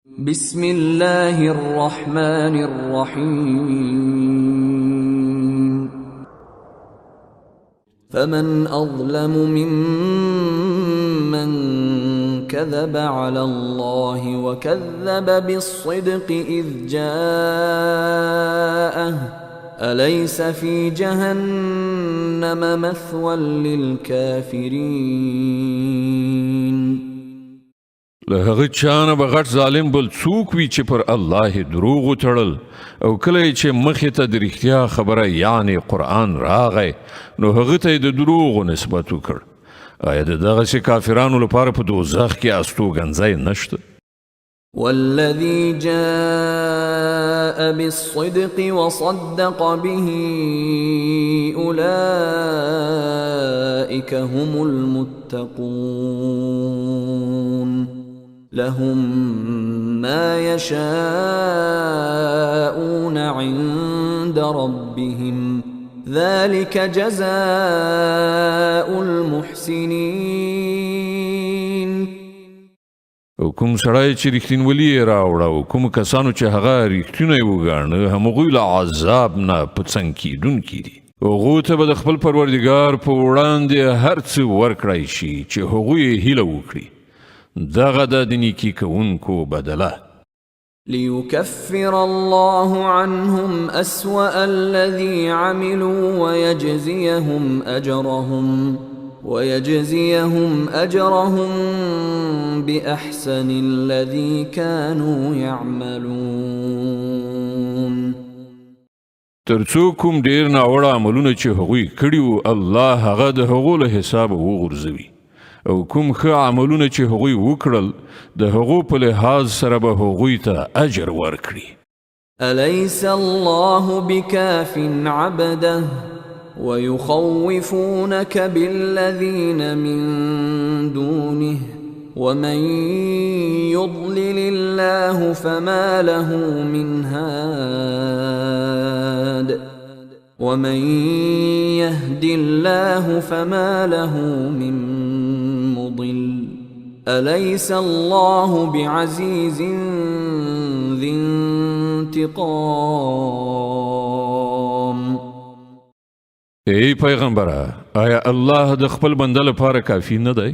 بسم الله الرحمن الرحيم فمن أظلم ممن كذب على الله وكذب بالصدق إذ جاءه أليس في جهنم مثوى للكافرين له هغه چانه به غټ ظالم بل څوک وي چې پر الله دروغ وتړل او کله چې مخې ته د رښتیا خبره یعنی قرآن راغی نو هغه ته د دروغو نسبت وکړ. آیا د دغسې کافرانو لپاره په دوزخ کې استوګنځی نشته؟ والذي جاء بالصدق وصدق به أولئك هم المتقون لهم ما يشاءون عند ربهم ذلك جزاء المحسنين. او کوم سړی چې رښتینولي یې راوړه او کوم کسانو چې هغه رښتینی وګاڼه همغوی له عذاب نه په څنګ کیدونکي دي. هغوی ته به د خپل پروردګار په وړاندې هر څه ورکړی شي چې هغوی یې هیله وکړي. دغه د نیکي کوونکو بدله. ليكفر الله عنهم أسوأ الذي عملوا ويجزيهم أجرهم بأحسن الذي كانوا يعملون. ترڅو کوم ډیر ناوړه عملونه چې هغوی کړي وو الله هغه د هغو له حسابه وغورځوي او کوم ښه عملونه چې هغوی وکړل د هغو په لحاظ سره به هغوی ته اجر ورکړي. أليس الله بكاف عبده ويخوفونك بالذين من دونه ومن يضلل الله فما له من هاد ومن يهد الله فما له من مضل أليس الله بعزيز ذي انتقام. ای پیغمبره آیا الله د خپل بنده لپاره کافی نه دی؟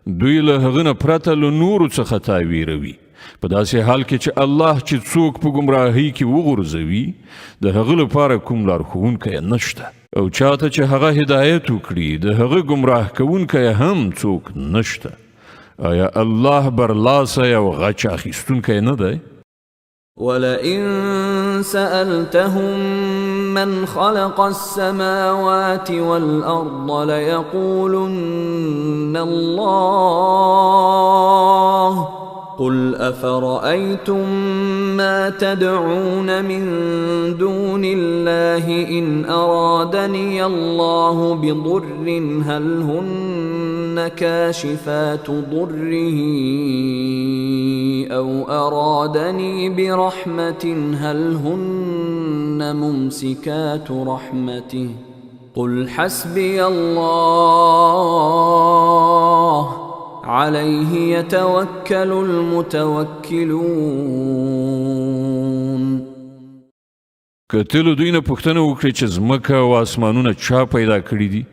دوی له هغه نه پرته له نورو څخه تاویروي په داسې حال کې چې الله چې څوک په ګمراهۍ کې وغورځوي د هغه لپاره کوم لارښوونکی نشته او چاته چې هغه هدایت وکړي د هغه ګمراه کوونکی هم څوک نشته. آیا الله برلاسه او غچ اخیستونکی نه دی؟ ولئن سألتهم من خلق السماوات والأرض ليقولن الله قل أفرأيتم ما تدعون من دون الله إن أرادني الله بضر هل هن كاشفات ضره أو أرادني برحمة هل هن ممسكات رحمته قل حسبي الله عليه يتوكل المتوكلون. کتلو دوی نه پوښتنه وکړي چې ځمکه او اسمانونه چا پیدا کړي دي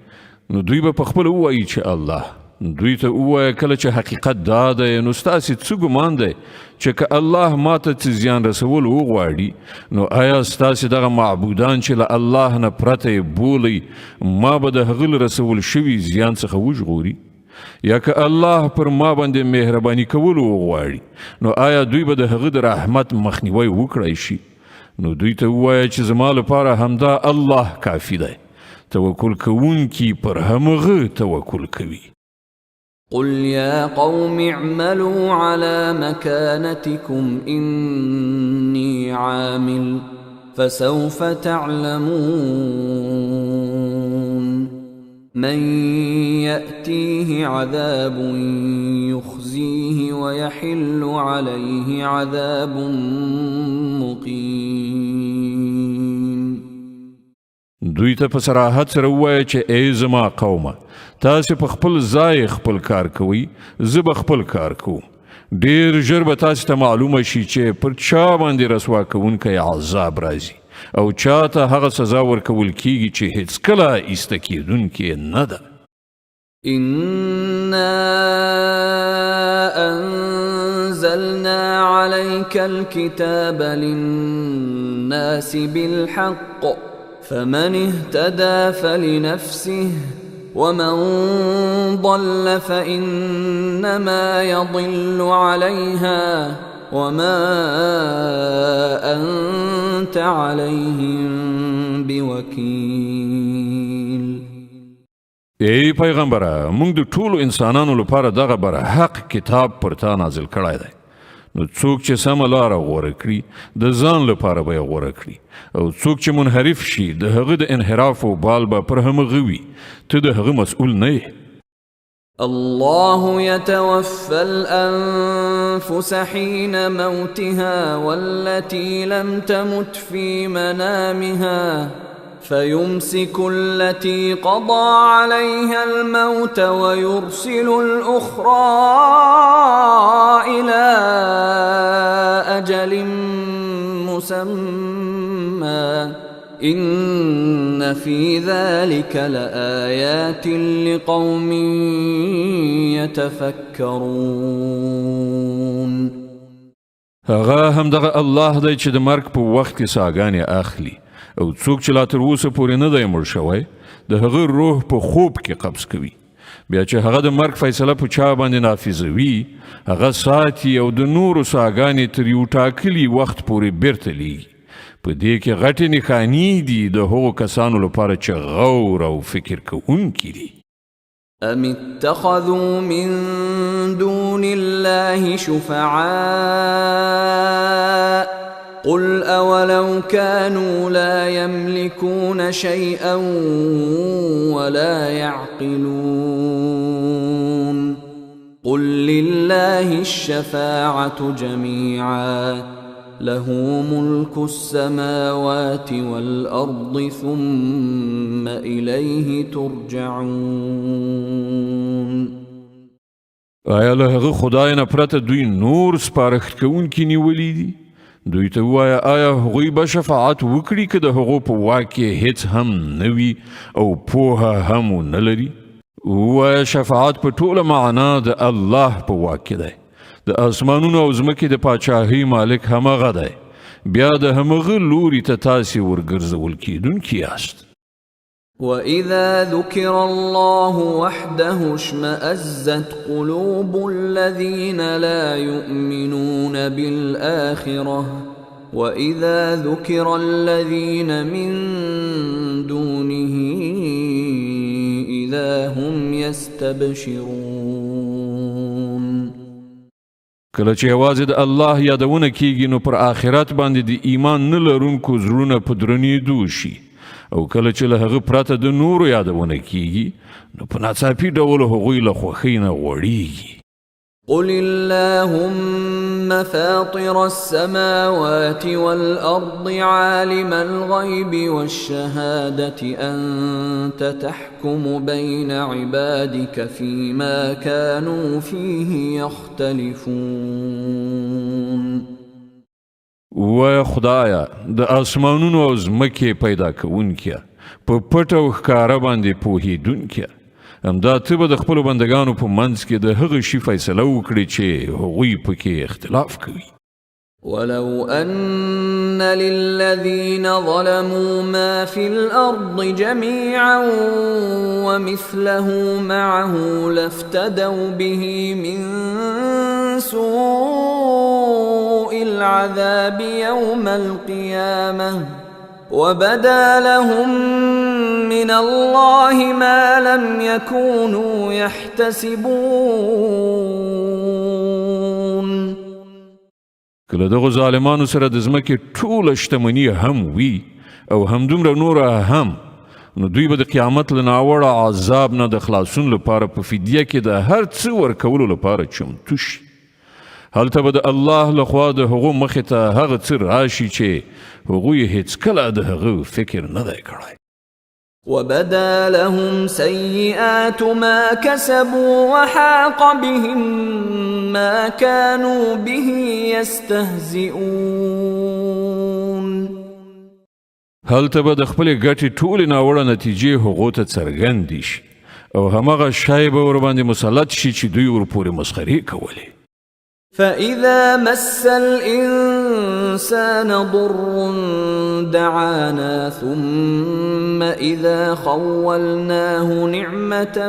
نو دوی به پخپله ووایي چې الله. دوی ته ووایه کله چې حقیقت دا دی نو ستاسې څه ګمان دی چې که الله ماته څه زیان رسول وغواړي نو آیا ستاسې دغه معبودان چې له الله نه پرته یې بولئ ما به د هغه له رسول شوي زیان څخه وژغوري؟ یا که الله پر ما باندې مهرباني کولو وغواړي نو آیا دوی به د هغه د رحمت مخنیوی وکړی شي؟ نو دوی ته ووایه چې زما لپاره همدا الله کافي دی. توکل کوونکي پر همغه توکل کوي. قل يا قوم اعملوا على مكانتكم إني عامل فسوف تعلمون من يأتيه عذاب يخزيه ويحل عليه عذاب مقيم. دوی ته په صراحت سره ووایه چې ای زما قومه تاسو په خپل ځای خپل کار کوئ زه به خپل کار کوم ډیر ژر به تاسو ته معلومه شي چې پر چا باندې رسوا کوونکی عذاب راځي او چاته هغه سزا ورکول کیږي چې هیڅکله ایسته کیدونکې نه ده. إنا أنزلنا عليك الكتاب للناس بالحق فمن اهتدى فلنفسه ومن ضل فإنما يضل عليها وما أنت عليهم بوكيل. ای پیغمبره، موږ د ټولو انسانانو لپاره دغه بره حق کتاب پر تا نازل کړی دی. نو څوک چې سمه لاره غوره کړي د ځان لپاره به یې غوره کړي او څوک چې منحرف شي د هغه د انحراف و بال به پر همغه وي. ته د هغه مسؤول نه یې. الله يتوفى الأنفس حين موتها والتي لم تمت في منامها فيمسك التي قضى عليها الموت ويرسل الأخرى إلى أجل مسمى إن في ذلك لآيات لقوم يتفكرون. هغه هم دغه الله دی چې د مرګ په وخت کې ساګانې اخلي او څوک چې لا تر اوسه پورې نه دی مړ شوی د هغه روح په خوب کې قبض کوي. بیا چې هغه د مرګ فیصله په چا باندې نافذوي هغه ساتي او د نورو ساګانې تر یو ټاکلي وخت پورې بیرته لیږي. په دې کې غټې نښانې دي د هغو کسانو لپاره چې غور او فکر کوونکي دي. أم اتخذوا من دون الله شفعاء قل أولو كانوا لا يملكون شيئا ولا يعقلون قل لله الشفاعة جميعا له ملك السماوات والأرض ثم إليه ترجعون. آیا له هغه خدای نه پرته دوی نور سپارښت کوونکي نیولي دي؟ دوی ته ووایه آیا هغوی به شفاعت وکړي که د هغو په واک کې هیڅ هم نه وي او پوهه هم ونه لري؟ ووایه شفاعت په ټوله معنا د الله په واک کې دی. د اسمانونو او ځمکې د پاچاهۍ مالک همغه دی. بیا د همغه لوري ته تاسې ورګرځول کیدونکي یاست. وإذا ذكر الله وحده اشمأزت قلوب الذين لا يؤمنون بالآخرة وإذا ذكر الذين من دونه إذا هم يستبشرون. کله چې یوازې د الله یادونه کیږي نو پر آخرت باندې د ایمان نه لرونکو زړونه په درنېدو شي او کله چې له هغه پرته د نورو یادونه کیږي نو په ناڅاپي ډول هغوی له خوښۍ نه غوړېږي. قل اللهم فاطر السماوات والأرض عالم الغيب والشهادة أنت تحكم بين عبادك فيما كانوا فيه يختلفون. و خدایا د اسمانونو او ځمکې پیدا کوونکیا په پټ او ښکاره باندې پوهېدونکیا همدا ته به د خپلو بندګانو په منځ کې د هغه شي فیصله وکړي چې هغوی پکې اختلاف کوي. ولو أن للذين ظلموا ما في الأرض جميعا ومثله معه لافتدوا به من سوء العذاب يوم القيامة وبدا لهم من الله ما لم يكونوا يحتسبون. کله دغه ظالمانو سره د ځمکې ټوله شتمني هم وي او همدومره نوره هم نو دوی به د قیامت له ناوړه عذاب نه د خلاصون لپاره په فدیه کې د هر څه ورکولو لپاره چمتو شي. هلته به د الله لخوا د هغو مخې ته هغه څه راشي چې هغوی هیڅکله د هغه فکر نه دی کړی. وبدا لهم سيئات ما كسبوا وحاق بهم ما كانوا به يستهزئون. هلته به د خپلې ګټې ټولې ناوړه نتیجې هغو ته څرګندې شي او هماغه شی به ورباندې مسلط شي چې دوی ورپورې مسخرې کولې. فإذا مس الإنسان ضر دعانا ثم إذا خولناه نعمة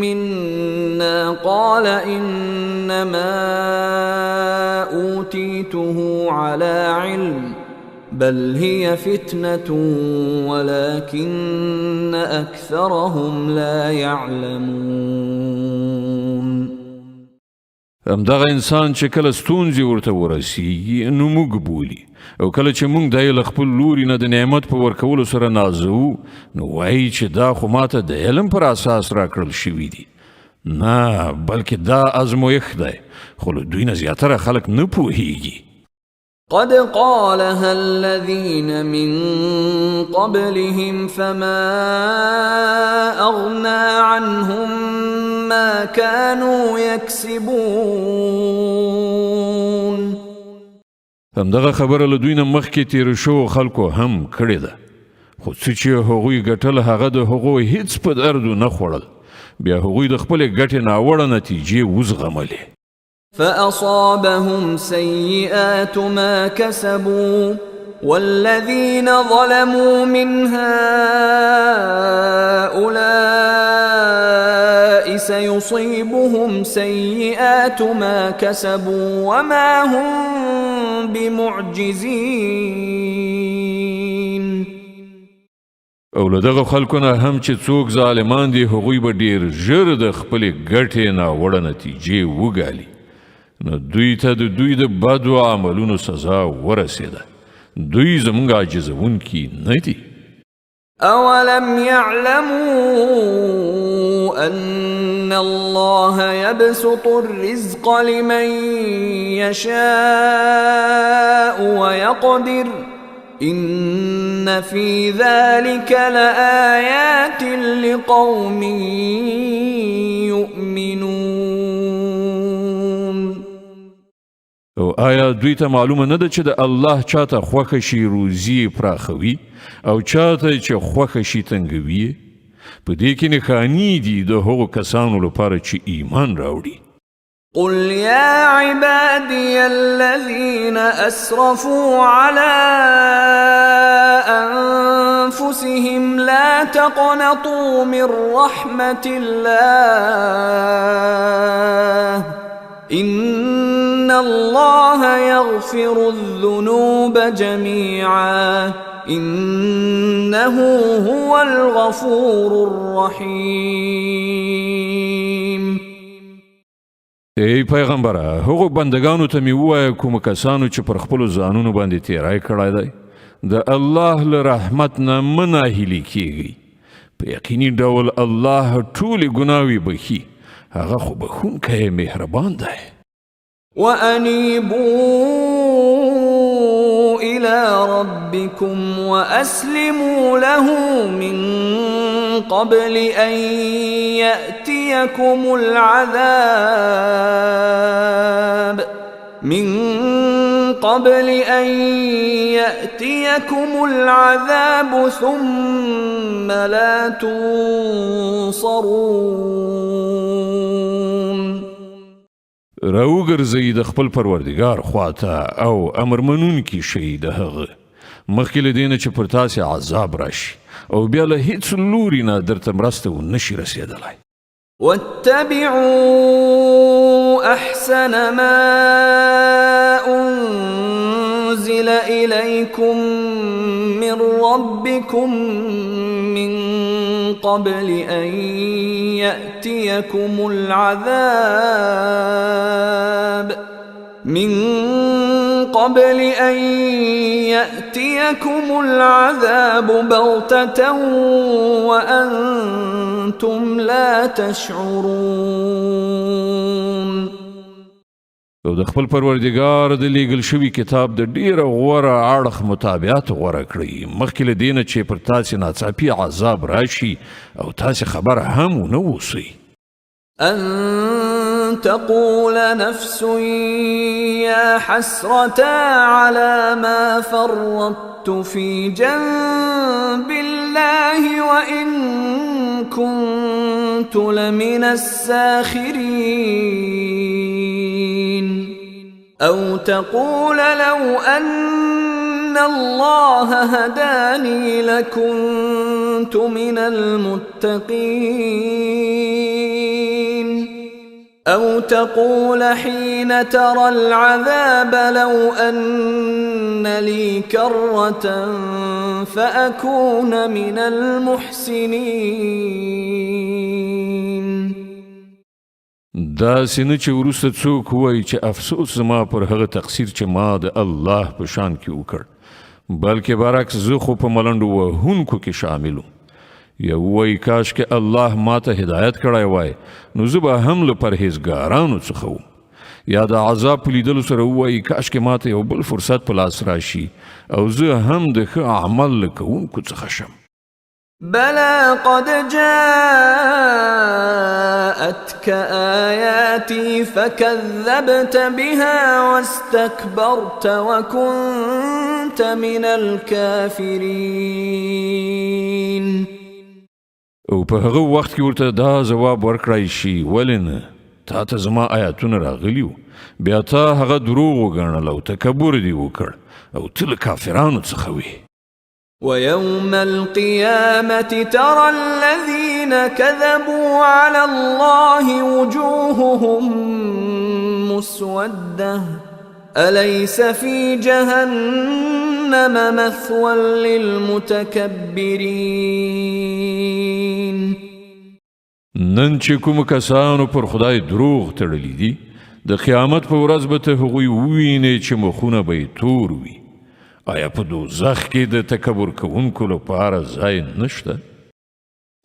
منا قال إنما أوتيته على علم بل هي فتنة ولكن أكثرهم لا يعلمون. همدغه انسان چې کله ستونزې ورته ورسیږي نو موږ بولي او کله چې موږ د یې له خپل لوري نه د نعمت په ورکولو سره نازوو نو وایي چې دا خو ماته د علم پر اساس راکړل شوي دي. نه بلکې دا ازمویښت دی خو له دوی نه زیاتره خلک نه پوهیږي. قد قالها الذين من قبلهم فما أغنى عنهم ما كانوا يكسبون. همدغه خبره له دوی نه مخکې تیر شو خلکو هم کړې ده خو څه چې هغوی ګټل هغه د هغوی هیڅ په دردو نه خوړل بیا هغوی د خپلې ګټې ناوړه نتیجې وزغملې. فأصابهم سيئات ما كسبوا والذين ظلموا من هؤلاء سيصيبهم سيئات ما كسبوا وما هم بمعجزين. او له دغه خلکو نه هم چې څوک ظالمان دي هغوی به ډیر ژر د خپلې ګټې ناوړه نتیجې وګالي نو دوی ته د دوی د بدو عملونو سزا ورسېده. دوی زموږ عاجزونکي نه دي. أولم يعلموا أن الله يبسط الرزق لمن يشاء ويقدر إن في ذلك لآيات لقوم يؤمنون. او آیا دوی ته معلومه نه ده چې د الله چاته خوښه شي روزي پراخوي او چاته چې خوښه شي تنګوي؟ په دې کې نښانې دي د هغو کسانو لپاره چې ایمان راوړي. قل يا عبادي الذين أسرفوا على أنفسهم لا تقنطوا من رحمة الله إن الله يغفر الذنوب جميعا إنه هو الغفور الرحيم. ای پیغمبره هغو بندگانو ته مې ووایه کومو کسانو چې پر خپلو ځانونو باندې تیری کړی دی د الله له رحمت نه مه ناهیلي کیږئ. په یقیني ډول الله ټولې ګناوې بخي هغه خو بخونکی مهربان دی. وأنيبوا إلى ربكم وأسلموا له من قبل أن يأتيكم العذاب ثم لا تنصرون. راوګرځئ د خپل پروردګار خواته او امرمنونکي شئ د هغه مخکې له دې نه چې پر تاسې عذاب راشي او بیا له هیڅ لوري نه درته مرسته ونشي رسېدلی. واتبعوا أحسن ما أنزل إليكم من ربكم من قبل أن يأتيكم العذاب بغتة وأنتم لا تشعرون. او د خپل پروردګار د لیږل شوي کتاب د ډیره غوره اړخ مطابقت غوره کړئ مخکې له دې نه چې پر تاسې ناڅاپي عذاب راشي او تاسې خبره هم ونه اوسئ أن تقول نفس يا حسرة على ما فرطت في جنب الله وإن كنت لمن الساخرين أو تقول لو أن الله هداني لكنت من المتقين أو تقول حين ترى العذاب لو أن لي كرة فأكون من المحسنين دا سینه چې وروسته څوک وایي چې افسوس زما پر هغه تقصیر چې ما د الله په شان کې وکړ بلکې برعکس زه خو په ملنډو وهونکو کې شامل وم یا وایي کاش کې الله ما ته هدایت کړی وای نو زه به هم له پرهیزګارانو څخه وم یا د عذاب په لیدلو سره وایي کاش کې ما ته یو بل فرصت په لاس راشي او زه هم د ښه عمل له کوونکو څخه شم بلى قد جاءتك آياتي فكذبت بها واستكبرت وكنت من الكافرين او په هغه وخت کې ورته دا جواب ورکړای شي ولې نه تا ته زما آیاتونه راغلیو بیا تا هغه دروغ وګڼل او تکبر دې وکړ او ته له کافرانو څخه وې ويوم القيامة ترى الذين كذبوا على الله وجوههم مسودة أليس في جهنم مثوى للمتكبرين نن چې کوم کسانو پر خدای دروغ تړلی دي د قیامت په ورځ به ته هغوی ووینې چې مخونه به یې تور وي آیا په دوزخ کې د تکبر کوونکو لپاره ځای نشته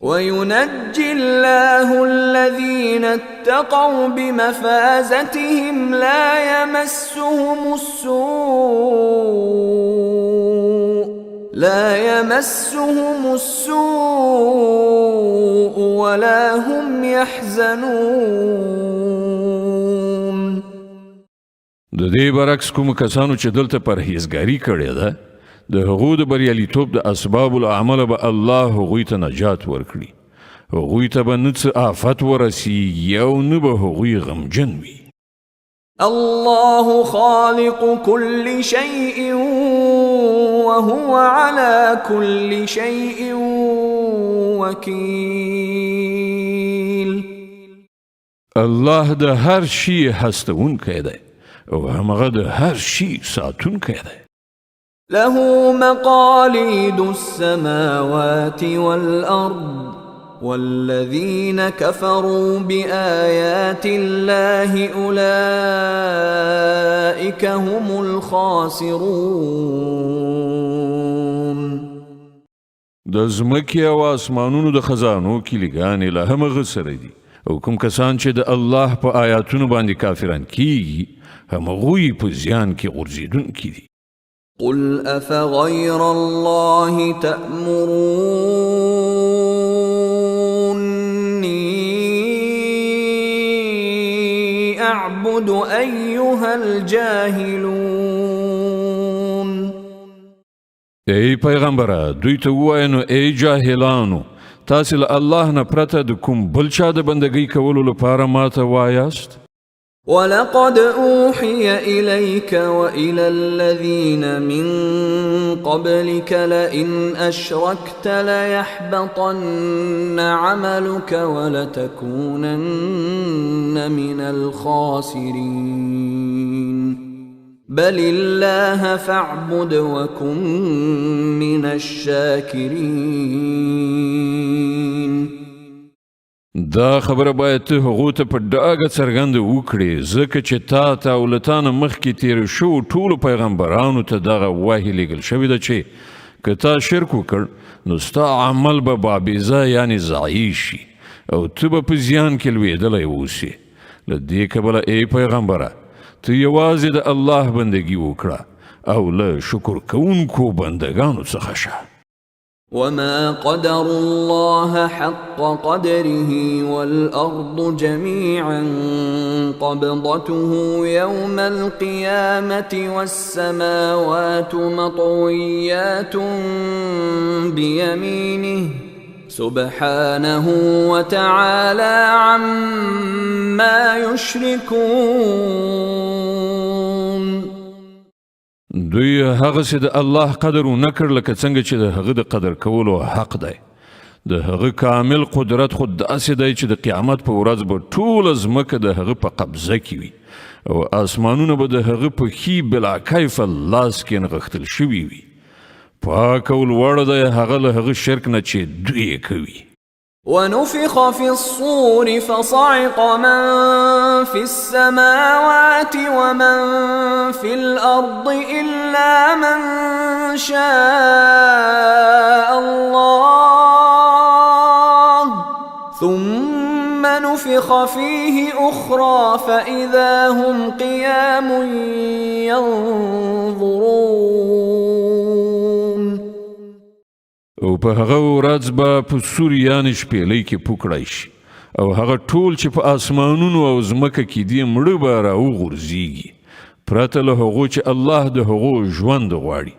وينجي الله الذين اتقوا بمفازتهم لا يمسهم السوء ولا هم يحزنون د دې برعکس کوم کسانو چې دلته پرهیزګاري کړې ده د هغو د بریالیتوب د اسباب العمل به الله هغوی ته نجات ورکړي هغوی ته به نه څه آفت ورسیږي او نه به هغوی غمجن وي الله خالق كل شيء وهو على كل شيء وكيل الله د هر شي هستونکی دی او همغه د هر شي ساتونکی دی له مقاليد السماوات والأرض والذين كفروا بآيات الله أولئك هم الخاسرون د ځمکې او اسمانونو د خزانو کلیګانې له همغه سره دي او کوم کسان چې د الله په آیاتونو باندې کافران کیږي همغوی په زیان کې غورځېدونکي دي قل أفغير الله تأمروني أعبد أيها الجاهلون ای پیغمبره دوی ته ووایه نو ای جاهلانو تاسې له الله نه پرته د کوم بل چا د بندګۍ کولو لپاره ماته وایاست ولقد أوحي إليك وإلى الذين من قبلك لئن أشركت ليحبطن عملك ولتكونن من الخاسرين بل الله فاعبد وكن من الشاكرين دا خبره باید ته هغو ته په ډاګه څرګنده وکړې ځکه چې تا ته او له تا نه مخکې تېر شوو ټولو پیغمبرانو ته دغه وحی لیږل شوې ده چې که تا شرک وکړ نو ستا عمل به بابیزه یعنې ضایع شي او ته به په زیان کې لوېدلی اوسې له دې کبله ای پیغمبره ته یوازې د الله بندگی وکړه او له شکر کوونکو بندگانو څخه شه. وما قدر الله حق قدره والأرض جميعا قبضته يوم القيامة والسماوات مطويات بيمينه سبحانه وتعالى عما يشركون. دوی هغه چې د الله قدر ونه کړ لکه څنګه چې د هغه د قدر کولو حق دی. د هغه کامل قدرت خود داسې دی چې د قیامت په ورځ به ټوله ځمکه د هغه په قبضه کې وي او آسمانونه به د هغه په ښي بلا کیفه لاس کې نغښتل شوي وي. پاک او لوړ دی هغه له هغه شرک نه چې دوی یې کوي. ونفخ في الصور فصعق من في السماوات ومن في الأرض إلا من شاء الله ثم نفخ فيه أخرى فإذا هم قيام ينظرون. او په هغه ورځ به په سوریان شپېلۍ کې پوکړی شي او هغه ټول چې په آسمانونو او ځمکه کې دي مړه به راوغورځېږي پرته له هغو چې الله د هغو ژوند غواړي.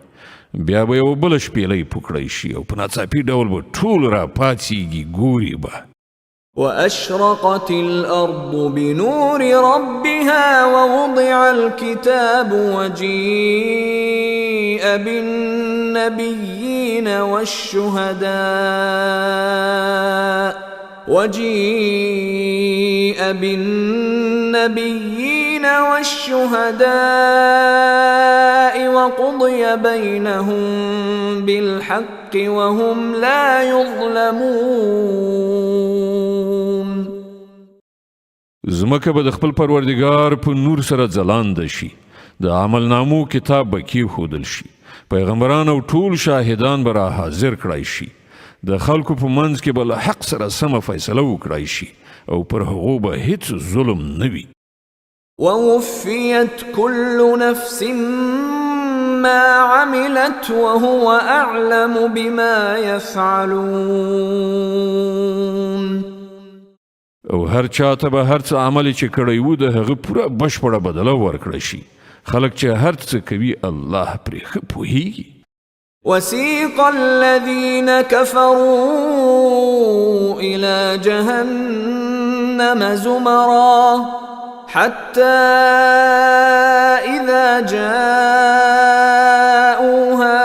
بیا به یو بله شپېلۍ پوکړی شي او په ناڅاپي ډول به ټول راپاڅېږي ګوري به. وأشرقت الأرض بنور ربها ووضع الكتاب وجيء بالنبيين والشهداء وقضي بينهم بالحق وهم لا يظلمون. زمکه به د خپل پروردگار په نور سره ځلانده شي. د عمل نامو کتاب به کېښودل شي. پیغمبران او ټول شاهدان به را حاضر کړای شي. د خلکو په منځ کې به له حق سره سمه فیصله وکړای شي او پر هغو به هیڅ ظلم نه وي. ووفيت كل نفس ما عملت وهو أعلم بما يفعلون. او هر چاته به هر څه عمل چې کړی وو د هغه پوره بشپړه بدله ورکړی شي. خلک چې هر څه کوي الله پرې ښه پوهیږي. وسيق الذين كفروا إلى جهنم زمرا حتى إذا جاءوها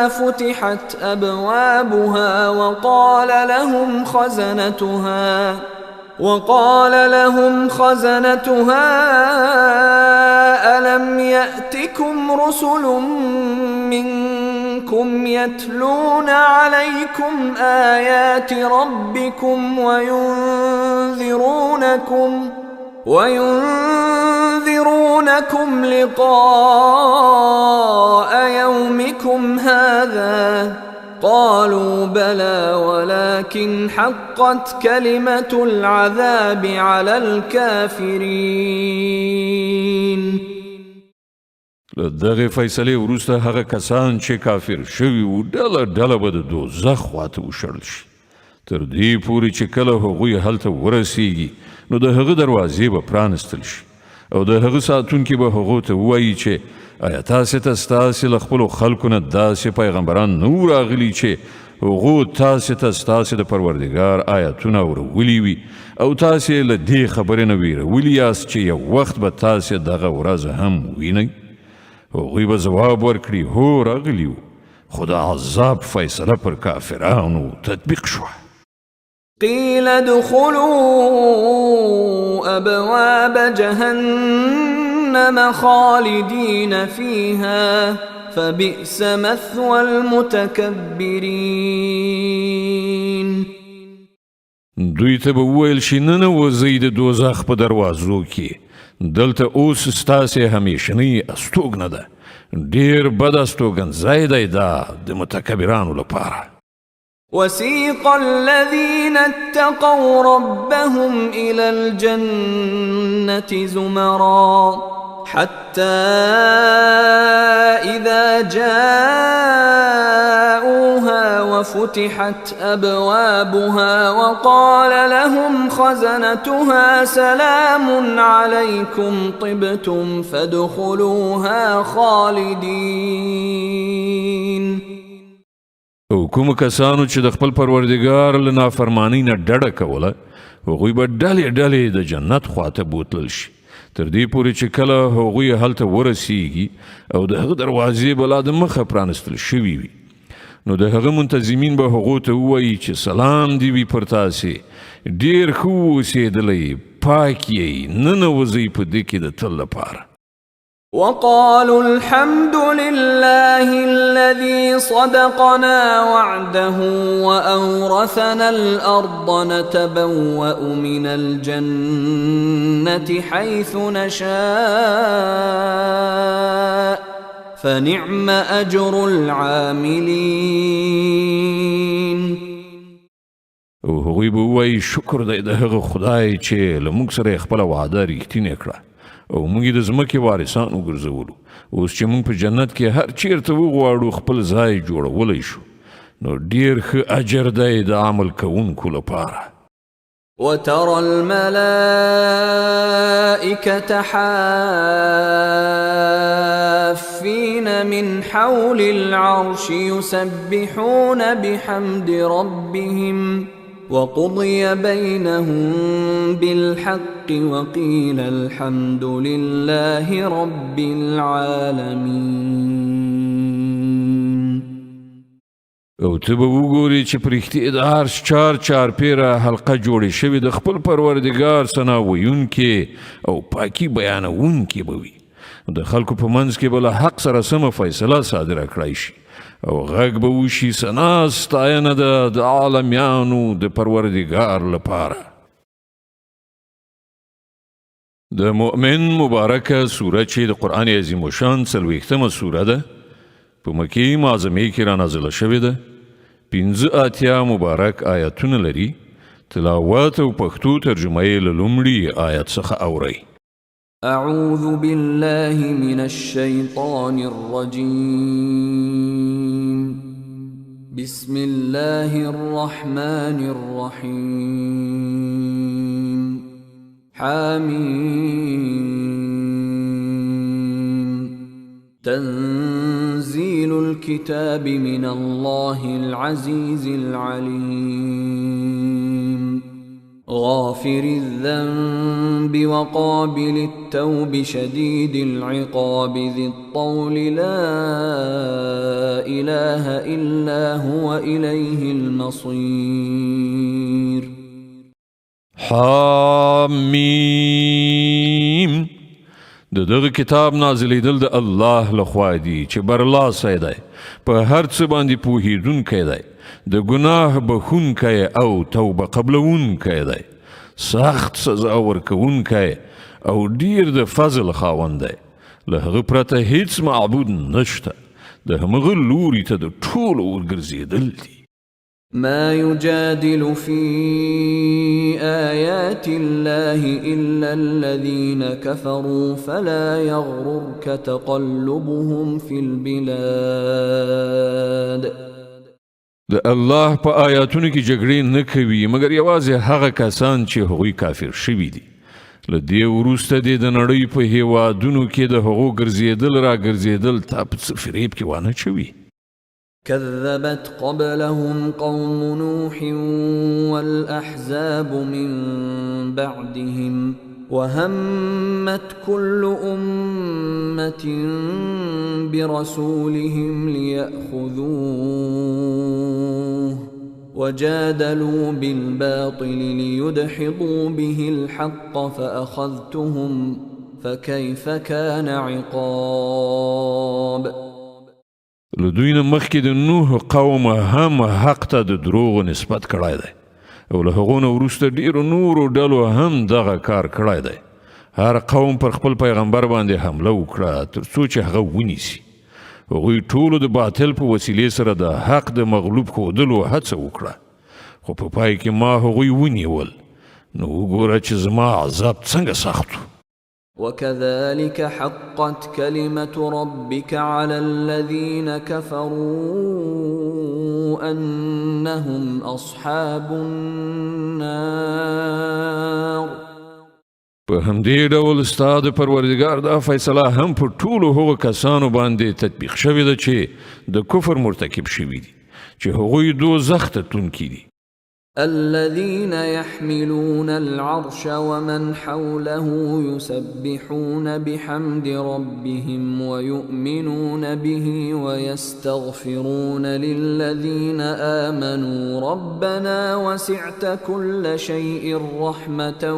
فتحت أبوابها وقال لهم خزنتها ألم يأتكم رسل منكم يتلون عليكم آيات ربكم وينذرونكم لقاء يومكم هذا قالوا بلى ولكن حقت كلمة العذاب على الكافرين. دغه فیصله وروسته هغه کسان چې کافر شوي وو ډله ډله به د دوزخ خواته وشړل شي تر دې پورې چې کله هغوی هلته ورسیږي نو د هغه دروازې به پرانستل شي او د هغه ساتونکي به هغو ته ووایي چې آیا تاسې ته ستاسې له خپلو خلکو نه داسې پیغمبران نه وو راغلي چې هغو تاسې ته ستاسې د پروردګار آیتونه اورولي وي او تاسې له دې خبرې نه ویرولي یاست چې یو وخت به تاسې دغه ورځ هم وینئ؟ هغوی به ځواب ورکړي هو راغلي وو خو د عذاب فیصله پر کافرانو تطبیق شوه. قيل ادخلوا أبواب جهنم خالدين فيها فبئس مثوى المتكبرين. دوی ته به وویل شي ننوځئ د دوزخ په دروازو کې دلته اوس ستاسې همیشنۍ استوګنه ده ډېر بد استوګنځای دی دا د متکبرانو لپاره. وسيق الذين اتقوا ربهم إلى الجنة زمرا حتى إذا جاءوها وفتحت أبوابها وقال لهم خزنتها سلام عليكم طبتم فادخلوها خالدين. او کوم کسانو چې د خپل پروردګار له نافرمانی نه ډډه کوله هغوی به ډلې ډلې د جنت خواته بوتلل شي تر دې پورې چې کله هغوی هلته ورسیږي او د هغه دروازې به لا د مخه پرانستل شوي وي نو د هغه منتظمین به هغو ته ووایي چې سلام دې وي پر تاسې ډېر ښه اوسېدلی پاک یې ننوځئ په دې کې د تل لپاره. وقالوا الحمد لله الذي صدقنا وعده وأورثنا الأرض نتبوأ من الجنة حيث نشاء فنعم أجر العاملين. او هغوی به ووایي شکر دی د هغه خدای چې له موږ سره یې خپله وعده رښتینې کړه او موږ یې د ځمکې وارثان وګرځولو اوس چې موږ په جنت کې هر چیرته وغواړو خپل ځای جوړولی شو نو ډېر ښه اجر دی د عمل کوونکو لپاره. وترى الملائكة حافين من حول العرش يسبحون بحمد ربهم وقضي بينهم بالحق وقيل الحمد لله رب العالمين. او ته به وګورې چې په رښتیا د عرش چار پیره حلقه جوړې شوې د خپل پروردګار ثنا ویونکې او پاکي بیانوونکې به وي د خلکو په منځ کې به له حق سره سمه فیصله صادره کړی شي او غږ به وشي ثنا ستاینه ده د عالمیانو د پروردګار لپاره. د مؤمن مبارکه سوره چې د قرآن عظیم الشان 40مه سوره ده په مکې معظمې کې رانازله شوې ده 85 مبارک آیاتونه لري تلاوت او پښتو ترجمه یې له لومړي آیت څخه اورئ. أعوذ بالله من الشيطان الرجيم بسم الله الرحمن الرحيم حميم تنزيل الكتاب من الله العزيز العليم غافر الذنب وقابل التوب شديد العقاب ذي الطول لا إله إلا هو إليه المصير. حمیم د دغه کتاب نازلیدل د الله لخوا دی چې برلاسی دی په هر څه باندې پوهیدونکی دی د ګناه بخښونکی او توبه قبلونکی دی سخت سزا ورکوونکی او ډیر د فضل خاوند دی له هغه پرته هیڅ معبود نشته د همغه لوري ته د ټولو ورګرځېدل دي. ما يجادل في آيات الله إلا الذين كفروا فلا يغررك تقلبهم في البلاد. د الله په آیاتونو کې جګړې نه کوي مګر یوازې هغه کسان چې هغوی کافر شوي دي. له دې وروسته دې د نړۍ په هیوادونو کې د هغو ګرځېدل را ګرځېدل تا په څه فریب کې وانه چوي. كذبت قبلهم قوم نوح والأحزاب من بعدهم وهمت كل أمة برسولهم ليأخذوه وجادلوا بالباطل ليدحضوا به الحق فأخذتهم فكيف كان عقاب. لدوی نه مخکې د نوح قوم هم حق ته د دروغو نسبت کړی دی او له هغو نه وروسته ډیرو نورو ډلو هم دغه کار کړی دی. هر قوم پر خپل پیغمبر باندې حمله وکړه تر څو چې هغه ونیسي. هغوی ټولو د باطل په وسیلې سره د حق د مغلوب ښودلو هڅه وکړه خو په پای کې ما هغوی ونیول. نو وګوره چې زما عذاب څنګه سخت و. وكذلك حقت كلمة ربك على الذين كفروا أنهم أصحاب النار. په همدې ډول ستا د پروردګار دا فیصله هم پر ټولو هغو کسانو باندې تطبیق شوې ده چې د کفر مرتکب شوي دي، چې هغوی دوزخ ته تلونکي دي. الذين يحملون العرش ومن حوله يسبحون بحمد ربهم ويؤمنون به ويستغفرون للذين آمنوا ربنا وسعت كل شيء رحمة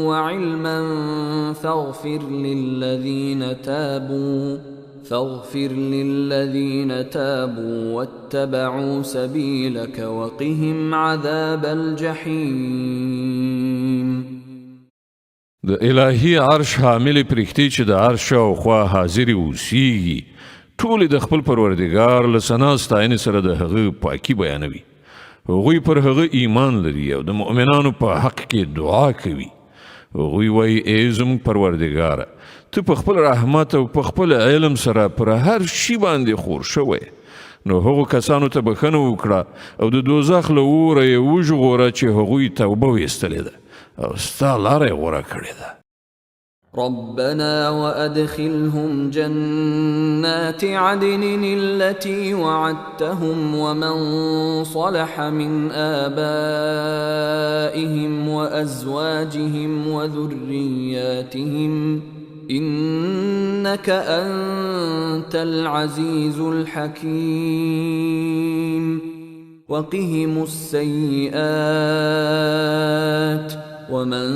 وعلما فاغفر للذين تابوا واتبعوا سبيلك وقهم عذاب الجحيم. د الهي عرش حامل پرښتې چې د عرش او خوا حاضر اوسېږي ټول د خپل پروردګار له ثنا ستاینې سره د هغه پاکي بیانوي. هغوی پر هغه ایمان لري او د مؤمنانو په حق کې دعا کوي. هغوی وایي ای زموږ پروردګاره، ته په خپل رحمت او په خپل علم سره پر هر شي باندې خور شوی، نو هغو کسانو ته بخښنه وکړه او د دوزخ له اوره یې وژغوره چې هغوی توبه ویستلې ده او ستا لاره یې غوره کړې ده. ربنا وأدخلهم جنات عدن التي وعدتهم ومن صلح من آبائهم وأزواجهم وذرياتهم إنك أنت العزيز الحكيم. وقهم السيئات ومن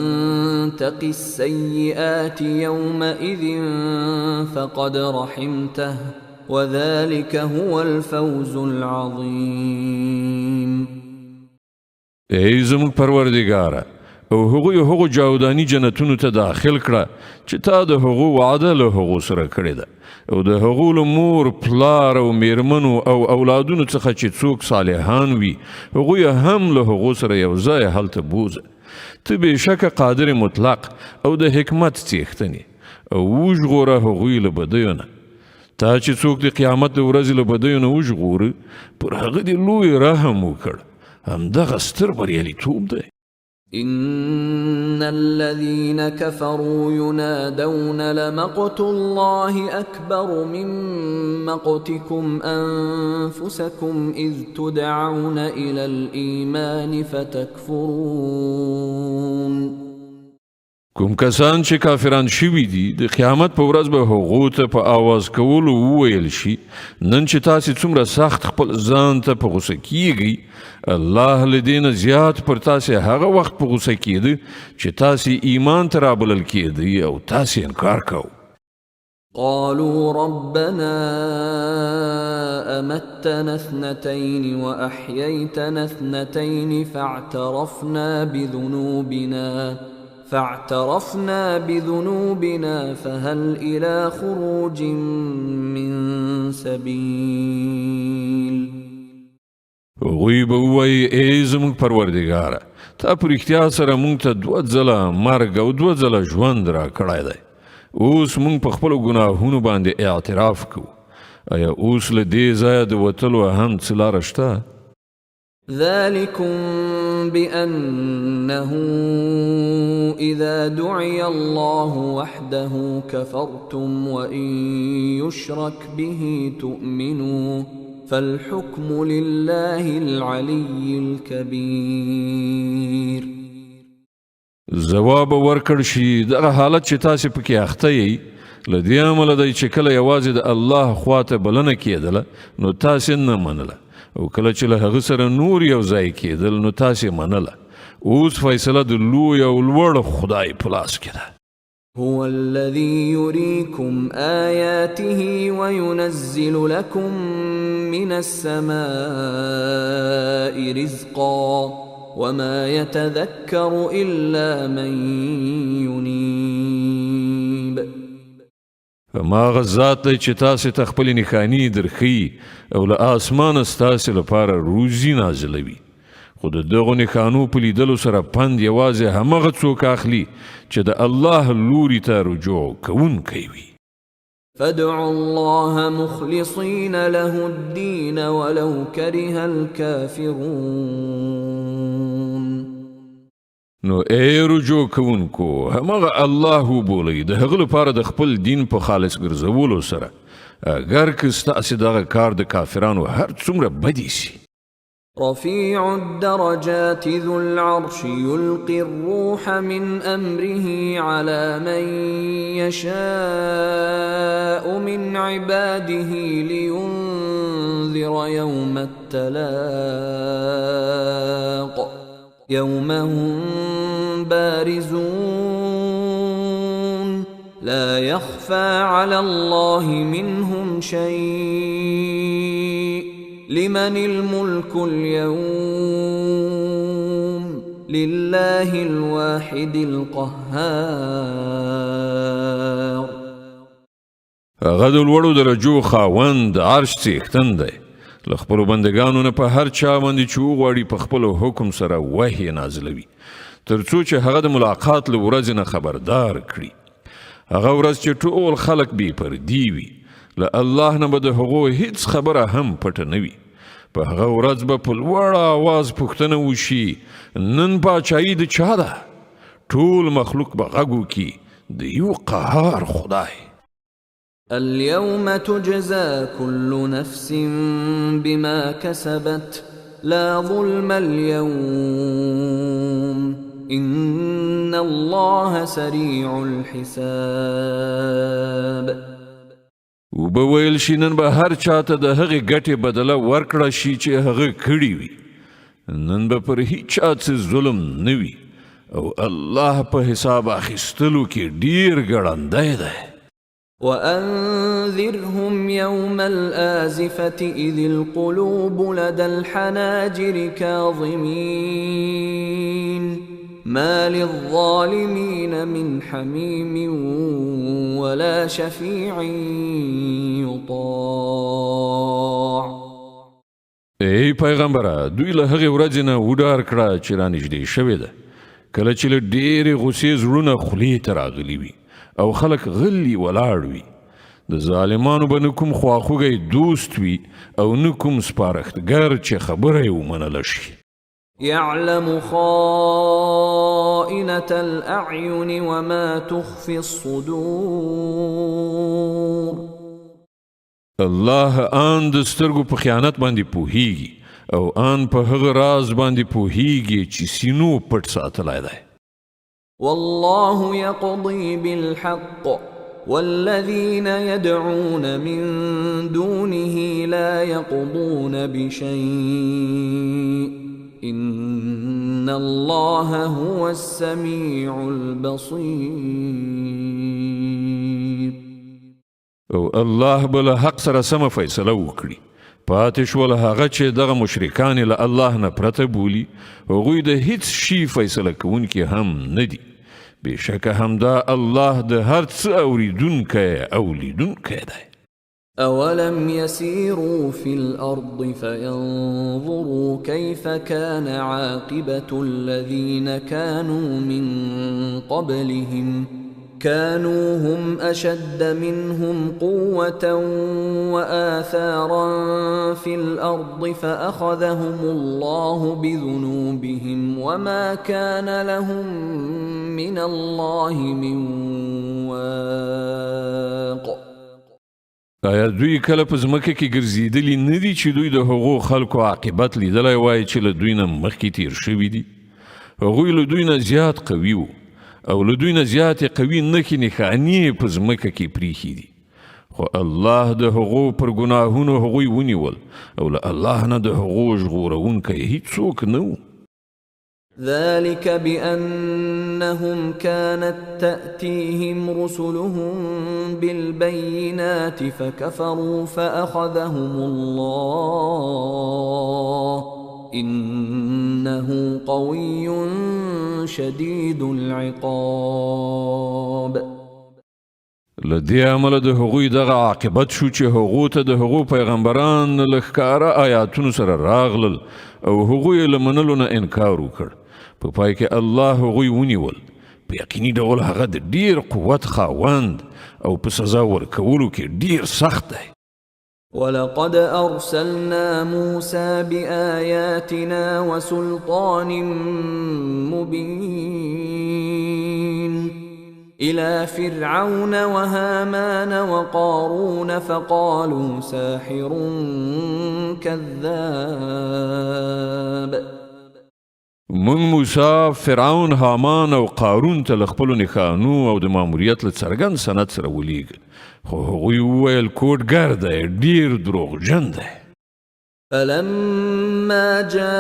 تق السيئات يومئذ فقد رحمته وذلك هو الفوز العظيم. ای زموږ پروردګاره، او هغو جاودانی جنتونو ته داخل کړه چې تا د هغو وعده له هغو سره کړې ده، او د هغو له مور پلار او میرمنو او اولادونو څخه چې څوک صالحان وي هغوی هم له هغو سره یو ځای هلته بوزه. ته بېشکه قادر مطلق او د حکمت څښتنې او وژغوره هغوی له بدیو نه. تا چې څوک د قیامت د ورځې له بدیو نه وژغوره پر هغه دې لوی رحم وکړ. همدغه ستر بریالیتوب دی. إن الذين كفروا ينادون لمقت الله أكبر من مقتكم أنفسكم إذ تدعون إلى الإيمان فتكفرون. کوم کسان چې کافران شوي دي د قیامت په ورځ به هغو ته په آواز کولو وویل شي، نن چې تاسې څومره سخت خپل ځان ته په غوسه کیږئ، الله له دې نه زیات پر تاسې هغه وخت په غوسه کیده چې تاسې ایمان ته رابلل کیدئ او تاسې انکار کوئ. قالوا ربنا أمتنا اثنتين وأحييتنا اثنتين فاعترفنا بذنوبنا فهل إلى خروج من سبيل. هغوی به ووایي ای زموږ پروردګاره، تا په رښتیا سره موږ ته 2 ځله مرګ او 2 ځله ژوند را کړی دی. اوس موږ په خپلو ګناهونو باندې اعتراف کوو. آیا اوس له دې ځایه د وتلو هم څه لاره شته؟ ذلكم بأنه إذا دعي الله وحده كفرتم وإن يشرك به تؤمنوا فالحكم لله العلي الكبير. جواب ورکړ شي دغه حالت چې تاسې پکې اخته یې له دې امله دی چې کله یوازې د الله خواته بلنه کېدله نو تاسې نه منله، او کله چې له هغه سره نور یو ځای کېدل نو تاسې منله. اوس فیصله د لوی او لوړ خدای په لاس کې ده. هو الذي يريكم آياته وينزل لكم من السماء رزقا وما يتذكر إلا من ينيب. هماغه ذات دی چې تاسې ته خپلې نښانې درښیي او له اسمانه ستاسې لپاره روزي نازلوي، خو د دغو نښانو په لیدلو سره پند یوازې همغه څوک اخلي چې د الله لوري ته رجوع کوونکی وي. فادعوا الله مخلصين له الدين ولو كره الكافرون. نو ای رجوع کوونکو همغه الله وبولئ د هغه لپاره د خپل دین په خالص ګرځولو سره اگر که ستاسې دغه کار د کافرانو هر څومره بدی سي. رفيع الدرجات ذو العرش يلقي الروح من أمره على من يشاء من عباده لينذر يوم التلاق يوم هم بارزون لا يخفى على الله منهم شيء لمن الملك اليوم لله الواحد القهار. هغه د لوړو درجو خاوند عرش څښتن دی. له خپلو بندګانو نه په هر چا باندې چې وغواړي په خپلو حکم سره وحی نازلوي تر څو چې هغه د ملاقات له ورځې نه خبردار کړي. هغه ورځ چې ټول خلک بې پردي وي له الله نه به د هغو هیڅ خبره هم پټه نه وي. په هغه ورځ به په لوړ آواز پوښتنه وشي نن پاچایي د چا ده؟ ټول مخلوق به غږ وکړي د یو قهار خدای. اليوم تجزى كل نفس بما كسبت لا ظلم اليوم إن الله سريع الحساب. وبویل شي نن به هر چاته د هغې ګټې بدله ورکړه شي چې هغه کړي وي. نن به پر هیڅ چا څه ظلم نه وي او الله په حساب اخیستلو کې ډیر ګړندی دی. وأنذرهم يوم الآزفة إذ القلوب لدى الحناجر كاظمين ما للظالمين من حميم ولا شفيع يطاع. ای پیغمبره دوی له هغې ورځې نه وډار کړه چې رانږدې شوې ده کله چې له ډېرې غوسې زړونه خولې ته راغلي وي او خلک غلي ولاړ وي. د ظالمانو به نه کوم خواخوږی دوست وي او نه کوم سپارښتګر چې خبره یې ومنله شي. يعلم خائنة الأعين وما تخفي الصدور. الله آن د سترګو په خیانت باندې پوهیږي او آن په هغه راز باندې پوهیږي چې سینو پټ ساتلی دی. والله يقضي بالحق والذين يدعون من دونه لا يقضون بشيء إن الله هو السميع البصير. او الله بل حق سره سم فیصله وکړي. پاتې شول هغه چې دغه مشرکان له الله نه پرته بولي هغوی د هیڅ شي فیصله کوونکي هم نه دي. بشکه همدا الله د هر څه اوریدونکی او لیدونکی دی. أولم يسيروا في الأرض فينظروا كيف كان عاقبة الذين كانوا من قبلهم كانوا هم أشد منهم قوة وآثارا في الأرض فأخذهم الله بذنوبهم وما كان لهم من الله من واق. آیا دوی کله په ځمکه کې ګرځېدلي نه دي چې دوی د هغو خلکو عاقبت لیدلی وای چې له دوی نه مخکې تیر شوي دي؟ هغوی له دوی نه زیات قوي وو او له دوی نه زیاتې قوي نښې نښانې په ځمکه کې پریښي دي. خو الله د هغو پر ګناهونو هغوی ونیول او له الله نه د هغو ژغورونکی هیڅوک نه و. ذلك بأنهم كانت تأتيهم رسلهم بالبينات فكفروا فأخذهم الله إنه قوي شديد العقاب. له دې امله د هغوی دغه عاقبت شو چې هغو ته د هغو پیغمبران له ښکاره آیاتونو سره راغلل او هغوی یې له منلو نه انکار وکړ. په پای کې الله هغوی ونیول. په یقیني ډول هغه د ډیر قوت خاوند او په سزا ورکولو کې ډیر سخت دی. ولقد أرسلنا موسى بآياتنا وسلطان مبين إلى فرعون وهامان وقارون فقالوا ساحر كذاب. من موسی فرعون هامان او قارون ته له خپلو نښانو او د ماموریت له څرګند سند سره ولیږل، خو هغوی وویل کوډګر دی، ډیر دروغجن دی. فلما جاءهم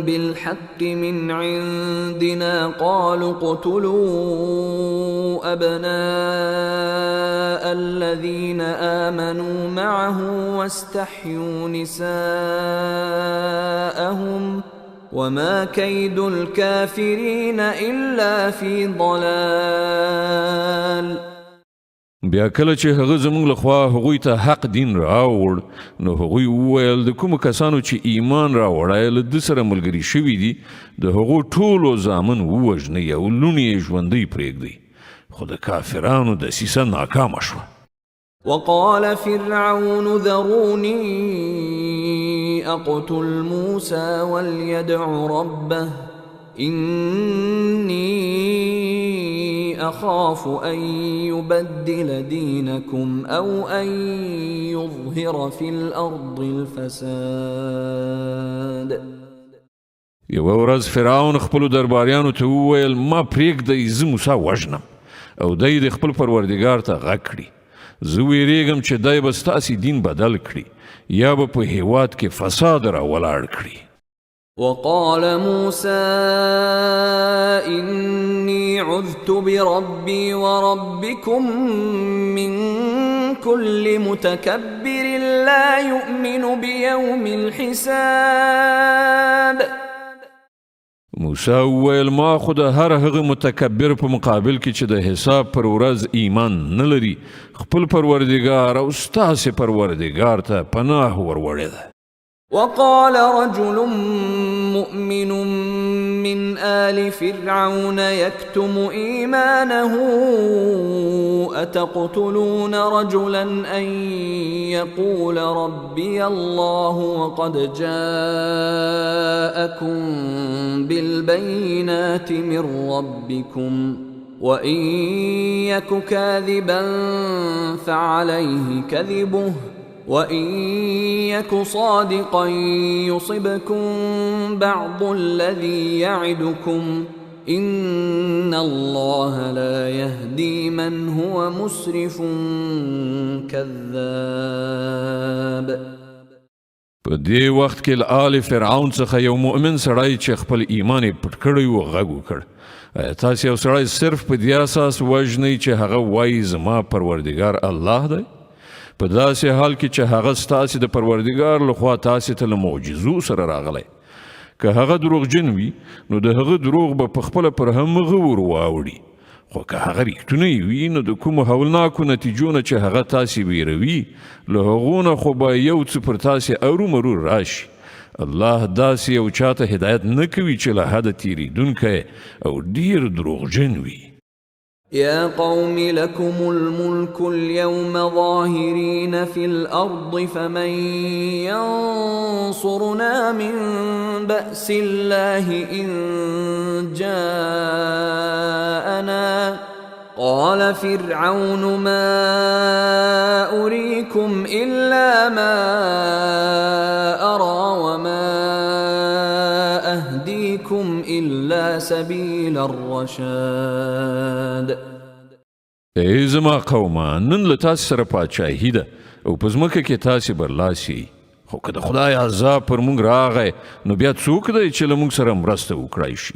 بالحق من عندنا قالوا اقتلوا أبناء الذين آمنوا معه واستحيوا نساءهم وما كيد الكافرين إلا في ضلال. بیا کله چې هغه زموږ لخوا هغوی ته حق دین راوړ، نو هغوی وویل د کومو کسانو چې ایمان راوړی له ده سره ملګري شوي دي د هغو ټولو زامن ووژنئ او لوڼې یې ژوندۍ پرېږدئ. خو د کافرانو دسیسه ناکامه شوه. وقال فرعون ذروني أقتل موسى وليدع ربه إني أخاف أن يبدل دينكم أو أن يظهر في الأرض الفساد. یوه ورځ فرعون خپلو درباریانو ته وویل ما پرېږدئ زه موسی وژنم او دی د خپل پروردګار ته غږ کړي. زه ویریږم چې دی به ستاسې دین بدل کړي یا به په هیواد کې فساد راولاړ کړي. وقال موسى إني عذت بربي وربكم من كل متكبر لا يؤمن بيوم الحساب. موسی وویل ما خو د هر هغه متکبر په مقابل کې چې د حساب پر ورځ ایمان نه لري خپل پروردګار او ستاسې پروردګار ته پناه وروړې ده. وقال رجل مؤمن من آل فرعون يكتم إيمانه أتقتلون رجلا أن يقول ربي الله وقد جاءكم بالبينات من ربكم وإن يك كاذبا فعليه كذبه وإن يك صادقا يصبكم بعض الذي يعدكم إن الله لا يهدي من هو مسرف كذاب. په دې وخت کې له آل فرعون څخه یو مؤمن سړی چې خپل ایمان یې پټ کړی و غږ وکړ تاسې یو سړی صرف په دې اساس وژنئ چې هغه وایي زما پروردګار الله دی؟ په داسې حال کې چې هغه ستاسې د پروردګار لخوا تاسې ته له معجزو سره راغلی. که هغه دروغجن وي نو د هغه دروغ به په خپله پر همغه ور واوړي، خو که هغه ریښتونی وي نو د کومو هولناکو نتیجو نه چې هغه تاسې ویروي له هغو نه خو به یو څه پر تاسې ارومرو راشي. الله داسې یو چاته هدایت نه کوي چې له حده تیریدونکی او ډیر دروغجن وي. يا قوم لكم الملك اليوم ظاهرين في الأرض فمن ينصرنا من بأس الله إن جاءنا قال فرعون ما أريكم إلا ما أرى وما أهديكم إلا سبيل الرشاد. ای زما قومه نن له تاسې سره پاچاهي ده او په ځمکه کې تاسې برلاسي، خو که د خدای عذاب پر موږ راغی نو بیا څوک دی چې له موږ سره مرسته وکړای شي؟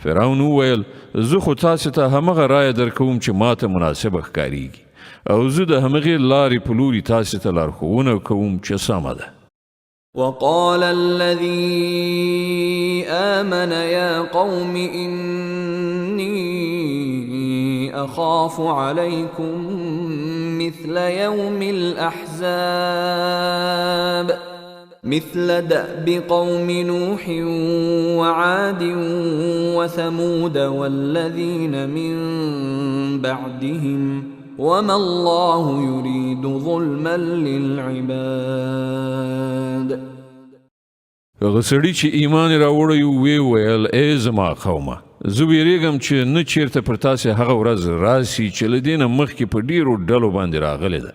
فرعون وویل زه خو تاسې ته همغه رایه درکوم چې ماته مناسبه ښکاریږي او زه د همغې لارې په لوري تاسې ته لارښوونه کوم چې سمه ده. وقال الذي آمن يا قوم إني أخاف عليكم مثل يوم الأحزاب مثل دأب قوم نوح وعاد وثمود والذين من بعدهم وما الله يريد ظلما للعباد. هغه سړي چې ایمان راوړی وی ویل ای زما قومه زه ویریږم چې نه چیرته پر تاسې هغه ورځ راسي چې له دې نه مخکې په ډیرو ډلو باندې راغلې ده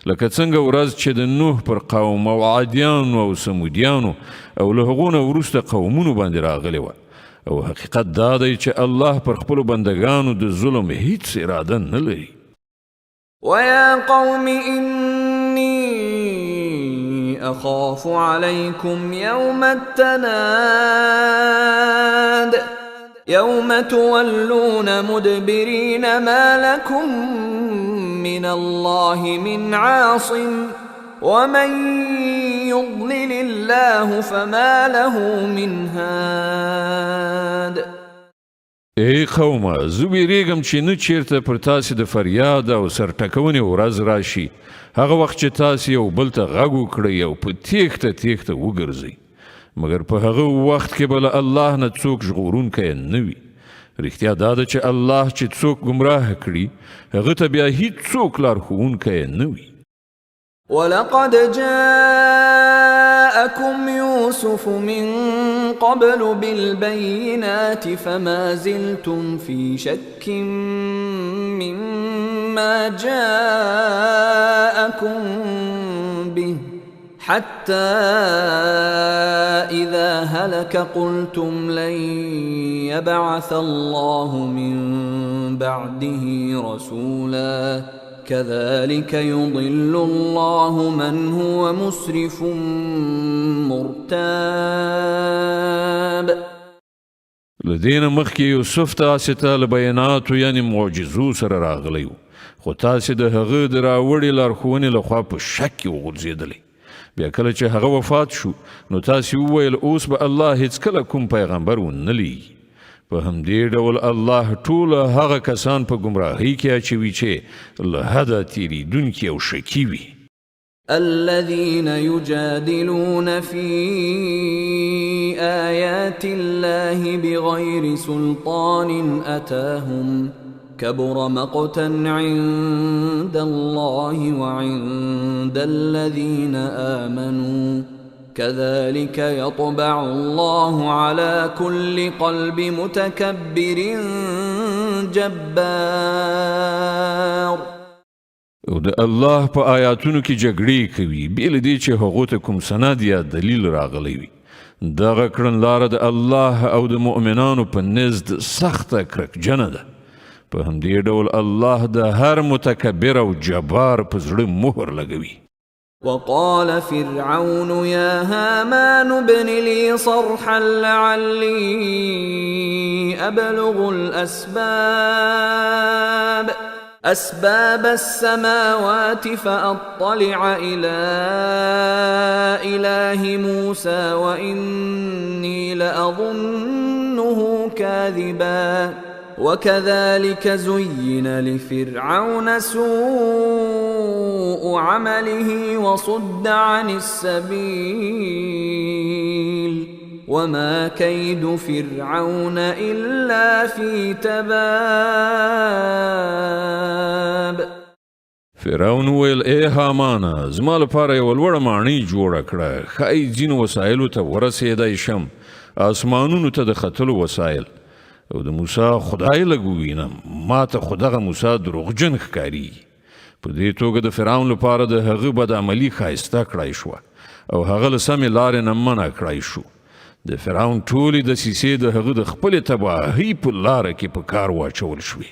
لکه څنګه ورځ چې د نوح پر قوم او عادیانو او سمودیانو او له هغو نه وروسته قومونو باندې راغلې وه او حقیقت دا دی چې الله پر خپلو بندګانو د ظلم هیڅ اراده نه لري. ويا قوم إني أخاف عليكم يوم التناد يوم تولون مدبرين ما لكم من الله من عاصم ومن يضلل الله فما له من هاد. ای قومه زه ویریږم چې نه چیرته پر تاسې د فریاد او سرټکونې ورځ راشي هغه وخت چې تاسې یو بل ته غږ وکړئ او په تیښته وګرځئ مګر په هغه وخت کې به له الله نه څوک ژغورونکی نه وي. رښتیا دا ده چې الله چې څوک ګمراه کړي هغه ته بیا هیڅوک لارښوونکی نه وي. ولقد جاءكم يوسف من قبل بالبينات فما زلتم في شك مما جاءكم به حتى إذا هلك قلتم لن يبعث الله من بعده رسولا كذلك يضل الله من هو مسرف مرتاب. لدينا مخکې یوسف تاسې ته له بیاناتو یعنې معجزو سره راغلی و خو تاسې د هغه د راوړې لارښوونې لخوا په شک کې وغورځېدلی. بیا کله چې هغه وفات شو نو تاسې وویل اوس به الله هیڅکله کوم پیغمبر ونه لیږي. په همدې ډول الله ټول هغه کسان په ګمراهۍ کې اچوي چې له حده تېرېدونکي او شکي وي. الذين يجادلون في آيات الله بغير سلطان أتاهم كبر مقتا عند الله وعند الذين آمنوا كذلك يطبع الله على كل قلب متكبر جبار. او د الله په آیاتونو کې جګړې کوي بې له دې چې هغو ته کوم سند یا دلیل راغلی وي. دغه کړنلاره د الله او د مؤمنانو په نزد سخته کرکجنه ده. په همدې ډول الله د هر متکبر او جبار په زړه مهر لګوي. وقال فرعون يا هامان ابن لي صرحا لعلي أبلغ أسباب السماوات فأطلع إلى إله موسى وإني لأظنه كاذبا وكذلك زين لفرعون سوء عمله وصد عن السبيل وما كيد فرعون إلا في تباب. فرعون ویل ای هامانه زما لپاره یو لوړه ماڼۍ جوړه کړه ښایي ځینو وسایلو ته ورسېدی شم آسمانونو ته د ختلو وسایل او د موسی خدای لږ ووینم ما ته خو دغه موسی دروغجن ښکارېږي. په دې توګه د فرعون لپاره د هغه بدعملي ښایسته کړای شوه او هغه له سمې لارې نه منع کړای شو. د فرعون ټولې دسیسې د هغه د خپلې تباهۍ په لاره کې په کار واچول شوې.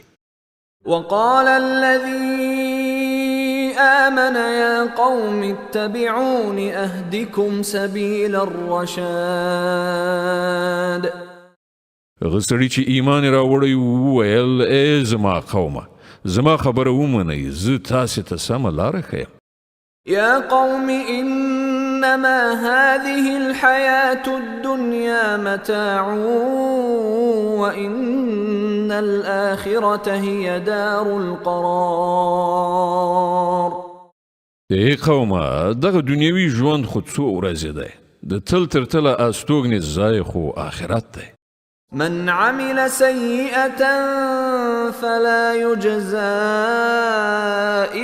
وقال الذي آمن يا قوم اتبعون أهدكم سبيل الرشاد. هغه سړي چې ایمان راوړی وویل ای زما قومه زما خبره ومنئ زه تاسې ته سمه لاره ښیم. يا قوم إنما هذه الحياة الدنيا متاع وإن الآخرة هي دار القرار. ای قومه دغه دنیوي ژوند خو څو ورځې دی د تل تر تله استوګنې ځای خو آخرت دی. من عمل سيئة فلا يجزى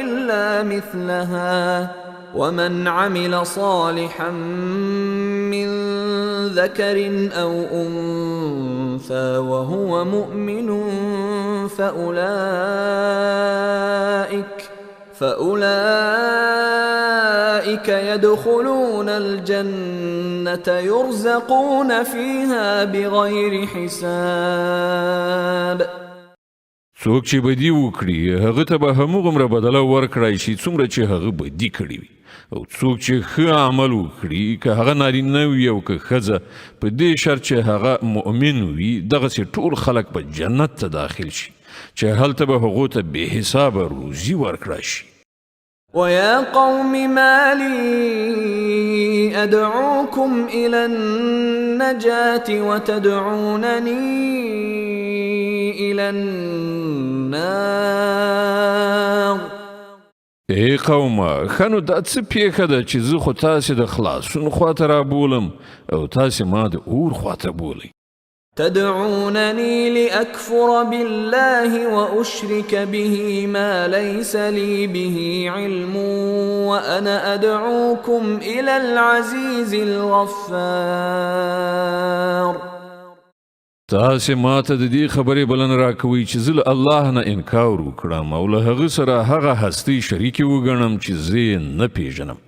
إلا مثلها ومن عمل صالحا من ذكر أو أنثى وهو مؤمن فأولئك يدخلون الجنة يرزقون فيها بغير حساب. څوک چې بدی وکړي هغه ته به همغومره بدله ورکړای شي څومره چې هغه بدی کړی وي، او څوک چې ښه عمل وکړي که هغه نارینه وي او که ښځه په دې شرط چې هغه مؤمن وي دغسې ټول خلک به جنت ته داخل شي چې هلته به هغو ته بې حسابه روزي ورکړای شي. ويا قوم ما لي أدعوكم إلى النجاة وتدعونني إلى النار. ای قومه ښه نو دا څه پیښه ده چې زه خو تاسې د خلاصون خواته رابولم او تاسې ما د اور خواته بولئ. تدعونني لأكفر بالله وأشرك به ما ليس لي به علم وأنا أدعوكم إلى العزيز الغفار. تاسې ما ته د دې خبرې بلنه راکوئ چې زه له الله نه انکار وکړم او له هغه سره هغه هستۍ شریکې وګڼم چې زه یې نه پیژنم،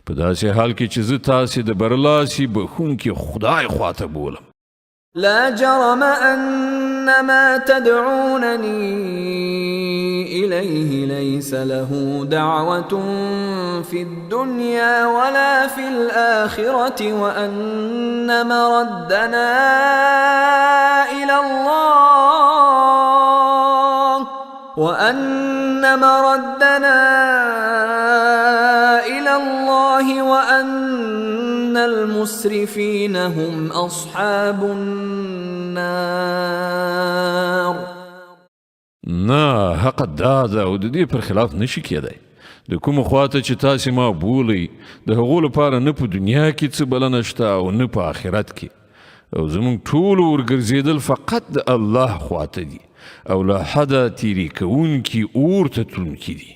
په داسې حال کې چې زه تاسې د برلاسي بخونکي خدای خواته بولم. لا جرم أن ما تدعونني إليه ليس له دعوة في الدنيا ولا في الآخرة وأن مردنا إلى الله وأن المسرفين هم أصحاب النار. نه حق دا ده او د دې پر خلاف نشي کېدی. د کوم خواته چې تاسې ما بولئ د هغو لپاره نه په دنیا کې څه بلنه شته او نه په آخرت کې، او زموږ ټولو ورګرځېدل فقط د الله خواته دي او له حده تیری کوونکي اور ته تلونکي دي.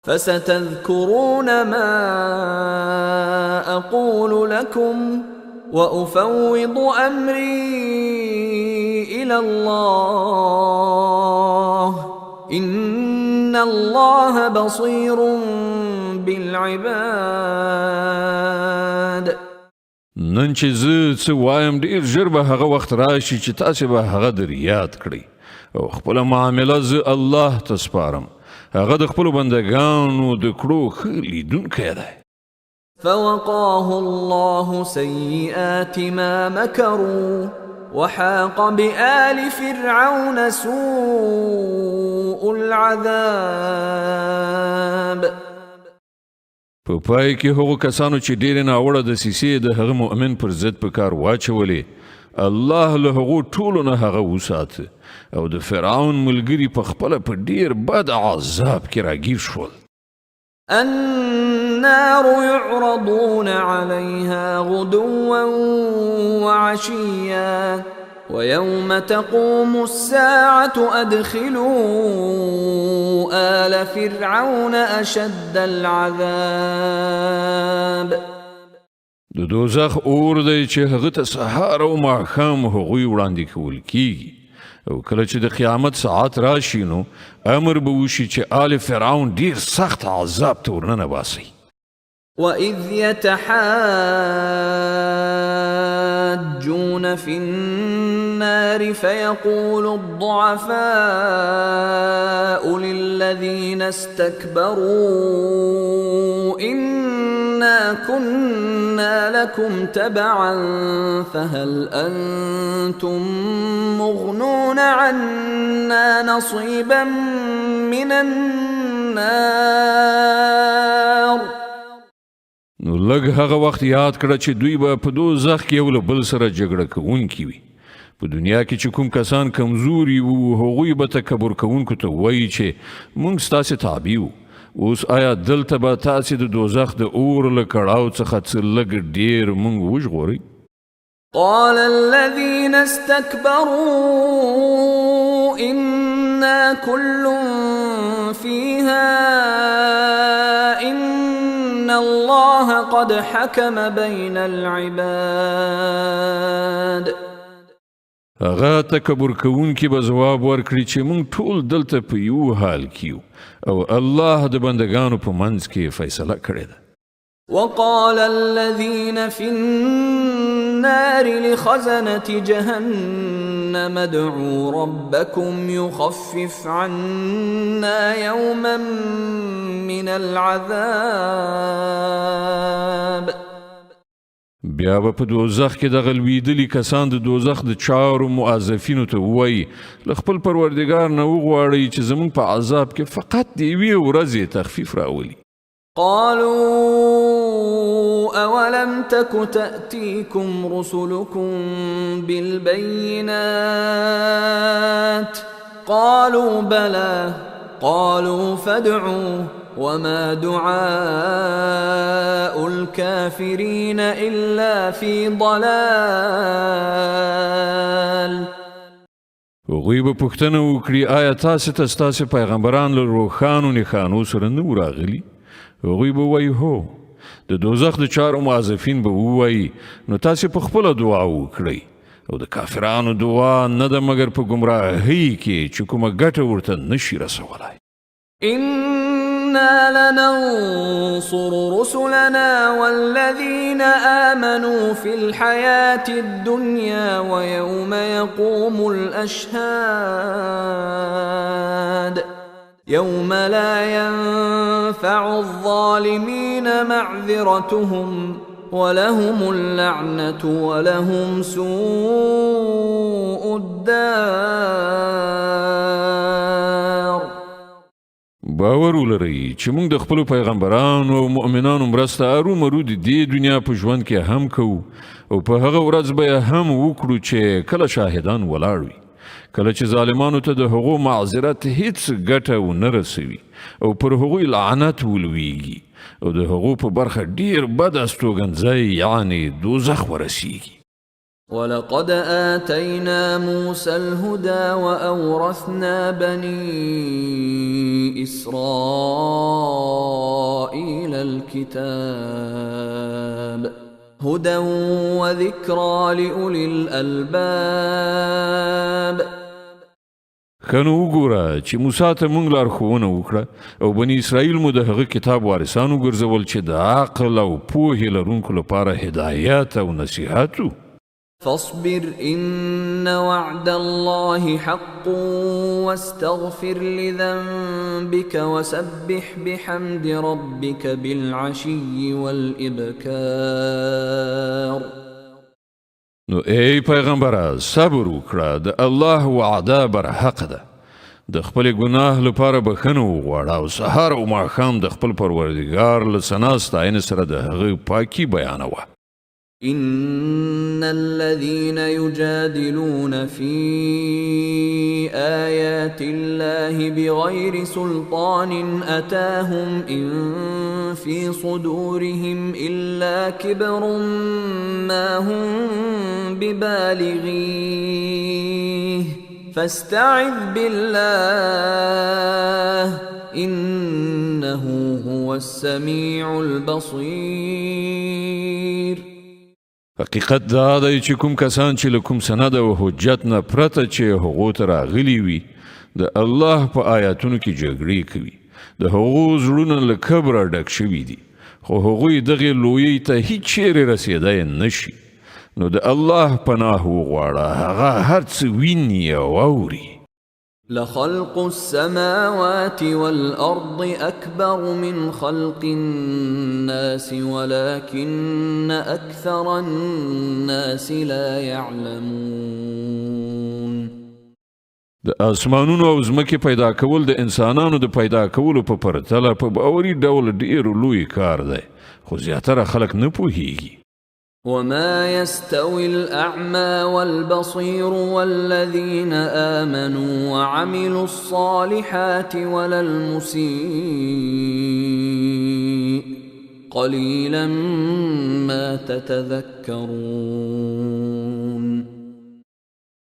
فستذكرون ما أقول لكم وأفوض أمري إلى الله إن الله بصير بالعباد. نن چې زه څه وایم ډېر ژر به هغه وخت راشي چې تاسې به هغه در یاد کړئ او خپله معامله زه الله ته سپارم. هغه د خپلو بندګانو د کړو ښه لیدونکی دی. فوقاه الله سيئات ما مكروا وحاق بآل فرعون سوء العذاب. په پای کې هغو کسانو چې ډېرې ناوړه دسیسې د هغه مؤمن پر ضد په کار واچولې الله له هغو ټولو نه هغه وساته او د فرعون ملګري په خپله په ډېر بد عذاب کې راګیر شول. النار يعرضون عليها غدوا وعشيا ويوم تقوم الساعة أدخلوا آل فرعون أشد العذاب. د دوزخ اور دی چې هغه ته سهار او ماښام هغوی وړاندې کول کیږي، او کله چې د قیامت ساعت راشي نو امر به وشي چې آل فرعون ډیر سخت عذاب ته ورننه باسي. وَإِذْ يَتَحَاجُّونَ فِي النَّارِ فَيَقُولُ الضُّعَفَاءُ لِلَّذِينَ اسْتَكْبَرُوا إِنَّا كُنَّا لَكُمْ تَبَعًا فَهَلْ أَنْتُمْ مُغْنُونَ عَنَّا نَصِيبًا مِنَ النَّارِ. نو لږ هغه وخت یاد کړه چې دوی به په دوزخ کې یو له بل سره جګړه کوونکي وي. په دنیا کې چې کوم کسان کمزوري وو هغوی به تکبر کوونکو ته وایي چې موږ ستاسې تابع وو. اوس آیا دلته به تاسې د دوزخ د اور له کړاو څخه څه لږ ډېر موږ وژغورئ؟ قال الذين استكبروا إنا كل فيها إن الله قد حكم بين العباد. هغه تکبر کوونکي به ځواب ورکړي چې موږ ټول دلته په یو حال کیو او الله د بندگانو په منځ کې فیصله کړې ده. وقال الذين في النار لخزنة جهنم ادعوا ربكم يخفف عنا يوما من العذاب. بیا به په دوزخ کې دغه لویدلي کسان د دوزخ د چارو موظفینو ته ووایي له خپل پروردګار نه وغواړئ چې زموږ په عذاب کې فقط د یوې ورځې تخفیف راولي. قالوا أولم تك تأتيكم رسلكم بالبينات قالوا بلى قالوا فادعوا وما دعاء الكافرين إلا في ضلال. هغوی به پوښتنه وکړي آیا تاسې ته ستاسې پیغمبران له روښانو نښانو سره نه وو راغلي؟ هغوی به وایي هو. د دوزخ د چارو موظفین به ووایي نو تاسې په خپله دعا وکړئ او د کافرانو دعا نه ده مګر په ګمراهۍ کې چې کومه ګټه ورته نشي رسولی. إنا لننصر رسلنا والذين آمنوا في الحياة الدنيا ويوم يقوم الأشهاد يوم لا ينفع الظالمين معذرتهم ولهم اللعنة ولهم سوء الدار. باور ولرئ چې موږ د خپلو پیغمبرانو او مؤمنانو مرسته ارومرو د دې دنیا په ژوند کې هم کوو او په هغه ورځ به هم وکړو چې کله شاهدان ولاړ وي، کله چې ظالمانو ته د هغو معذرت هیڅ ګټه ونه رسوي او پر هغوی لعنت ولویږي او د هغو په برخه ډیر بد استوګنځی یعنی دوزخ ورسیږي. ولقد آتينا موسى الهدى وأورثنا بني إسرائيل الكتاب هدى وذكرى لأولي الألباب. خنو وګوره چې موسی ته موږ لارښوونه وکړه او بني اسرائیل مو د هغه کتاب وارثان وګرځول چې د عقل او پوهې لرونکو لپاره هدایت او نصیحت و. فاصبر إن وعد الله حق واستغفر لذنبك وسبح بحمد ربك بالعشي والإبكار. نو ای پیغمبره صبر وکړه، د الله وعده بر حق ده. د خپل ګناه لپاره بخښنه وغواړه او سهار او ماښام د خپل پروردګار له ثنا ستاینې سره د هغه پاکي بیانوه. إن الذين يجادلون في آيات الله بغير سلطان أتاهم إن في صدورهم إلا كبر ما هم ببالغيه فاستعذ بالله إنه هو السميع البصير. حقیقت دا دی چې کوم کسان چې له کوم سند او حجت نه پرته چې هغو ته راغلي وي د الله په آیاتونو کې جګړې کوي، د هغو زړونه له کبره ډک شوي دي خو هغوی دغې لویۍ ته هیڅ چیرې رسېدی نشي. نو د الله پناه وغواړه، هغه هر څه ویني او اوري. لخلق السماوات والأرض أكبر من خلق الناس ولكن أكثر الناس لا يعلمون. د اسمانونو او ځمکې پیدا کول د انسانانو د پیدا کولو په پرتله په باوري ډول ډیر لوی کار دی، خو زیاتره خلک نه پوهیږي. وما يستوي الأعمى والبصير والذين آمنوا وعملوا الصالحات ولا المسيء قليلا ما تتذكرون.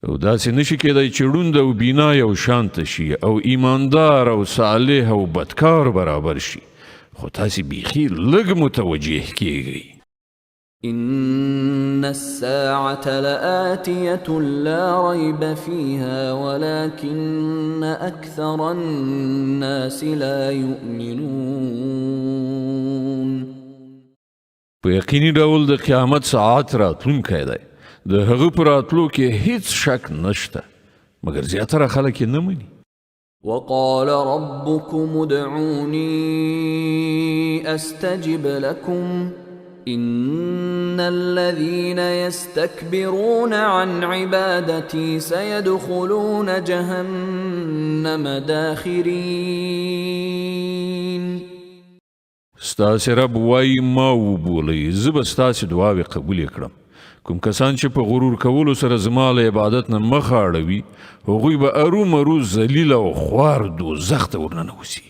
او داسې نشي کېدای چې ړوند او بینا یو شانت شي او ایماندار او صالح او بدکار برابر شي، خو تاسې بیخي لږ متوجه کېږئ. إن الساعة لآتية لا ريب فيها ولكن أكثر الناس لا يؤمنون. په یقیني ډول د قیامت ساعت راتلونکی دی، د هغه په راتلو کې هیڅ شک نشته، مګر زیاتره خلک یې نه مني. وقال ربكم ادعوني أستجب لكم إن الذين يستكبرون عن عبادتي سيدخلون جهنم داخرين. ستاسې رب وایي ما وبولئ، زه به ستاسې دعاوې قبولې کړم. کوم کسان چې په غرور کولو سره زما له عبادت نه مخ اړوي، هغوی به ارومرو ذلیل او خوار دوزخ ته ورننوځي.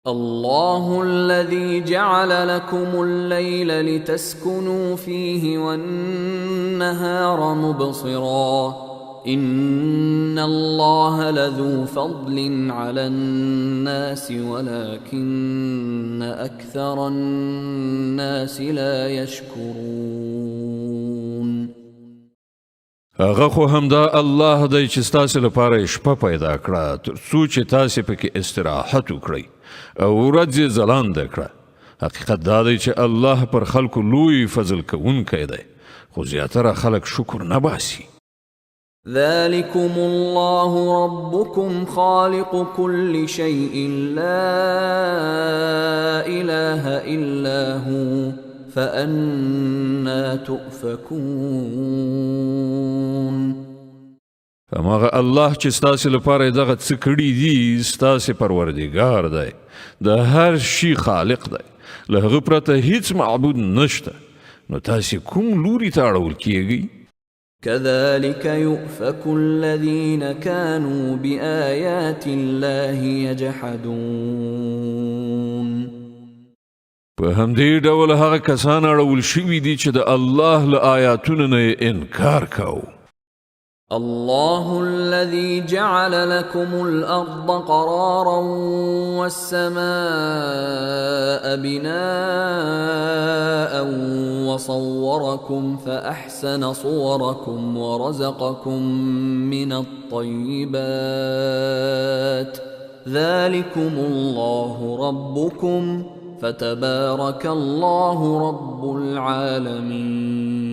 الله الذي جعل لكم الليل لتسكنوا فيه والنهار مبصرا إن الله لذو فضل على الناس ولكن أكثر الناس لا يشكرون. هغه خو همدا الله دی چې ستاسې لپاره شپه پیدا کړه تر څو چې تاسې پکې استراحت وکړئ او ورځ یې ځلانده کړه. حقیقت دا دی چې الله پر خلکو لوی فضل کوونکی دی، خو زیاتره خلک شکر نه باسي. ذلكم الله ربكم خالق كل شيء لا إله إلا هو فأنا تؤفكون. هماغه الله چې ستاسې لپاره دغه څه کړي دي ستاسې پروردګار دی، د هر شي خالق دی، له هغه پرته هیڅ معبود نشته، نو تاسې کوم لوري ته اړول کیږئ؟ كذلك يؤفك الذين كانوا بآيات الله يجحدون. په همدې ډول هغه کسان اړول شوي دي چې د الله له آیاتونو نه انکار کوي. الله الذي جعل لكم الأرض قرارا والسماء بناء وصوركم فأحسن صوركم ورزقكم من الطيبات ذلكم الله ربكم فتبارك الله رب العالمين.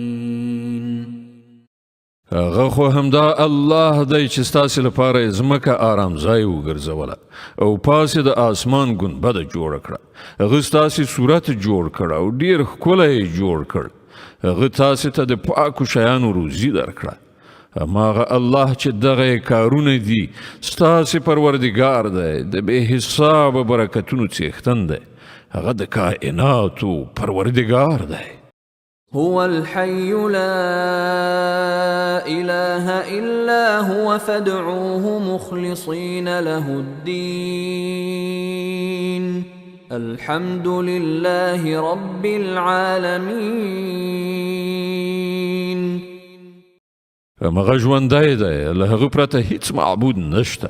هغه خو همدا الله دی چې ستاسې لپاره ځمکه آرام ځای وګرځوله او پاسې د آسمان ګنبده جوړه کړه. هغه ستاسې صورت جوړ کړ او ډیر ښکلی یې جوړ کړ. هغه تاسې ته د پاکو شیانو روزي درکړه. هماغه الله چې دغه کارونه دي ستاسې پروردګار دی، د بې حسابه برکتونو څښتن دی، هغه د کائناتو پروردګار دی. هو الحي لا إله إلا هو فادعوه مخلصين له الدين الحمد لله رب العالمين. همغه ژوندی دی، له هغه پرته هیڅ معبود نشته،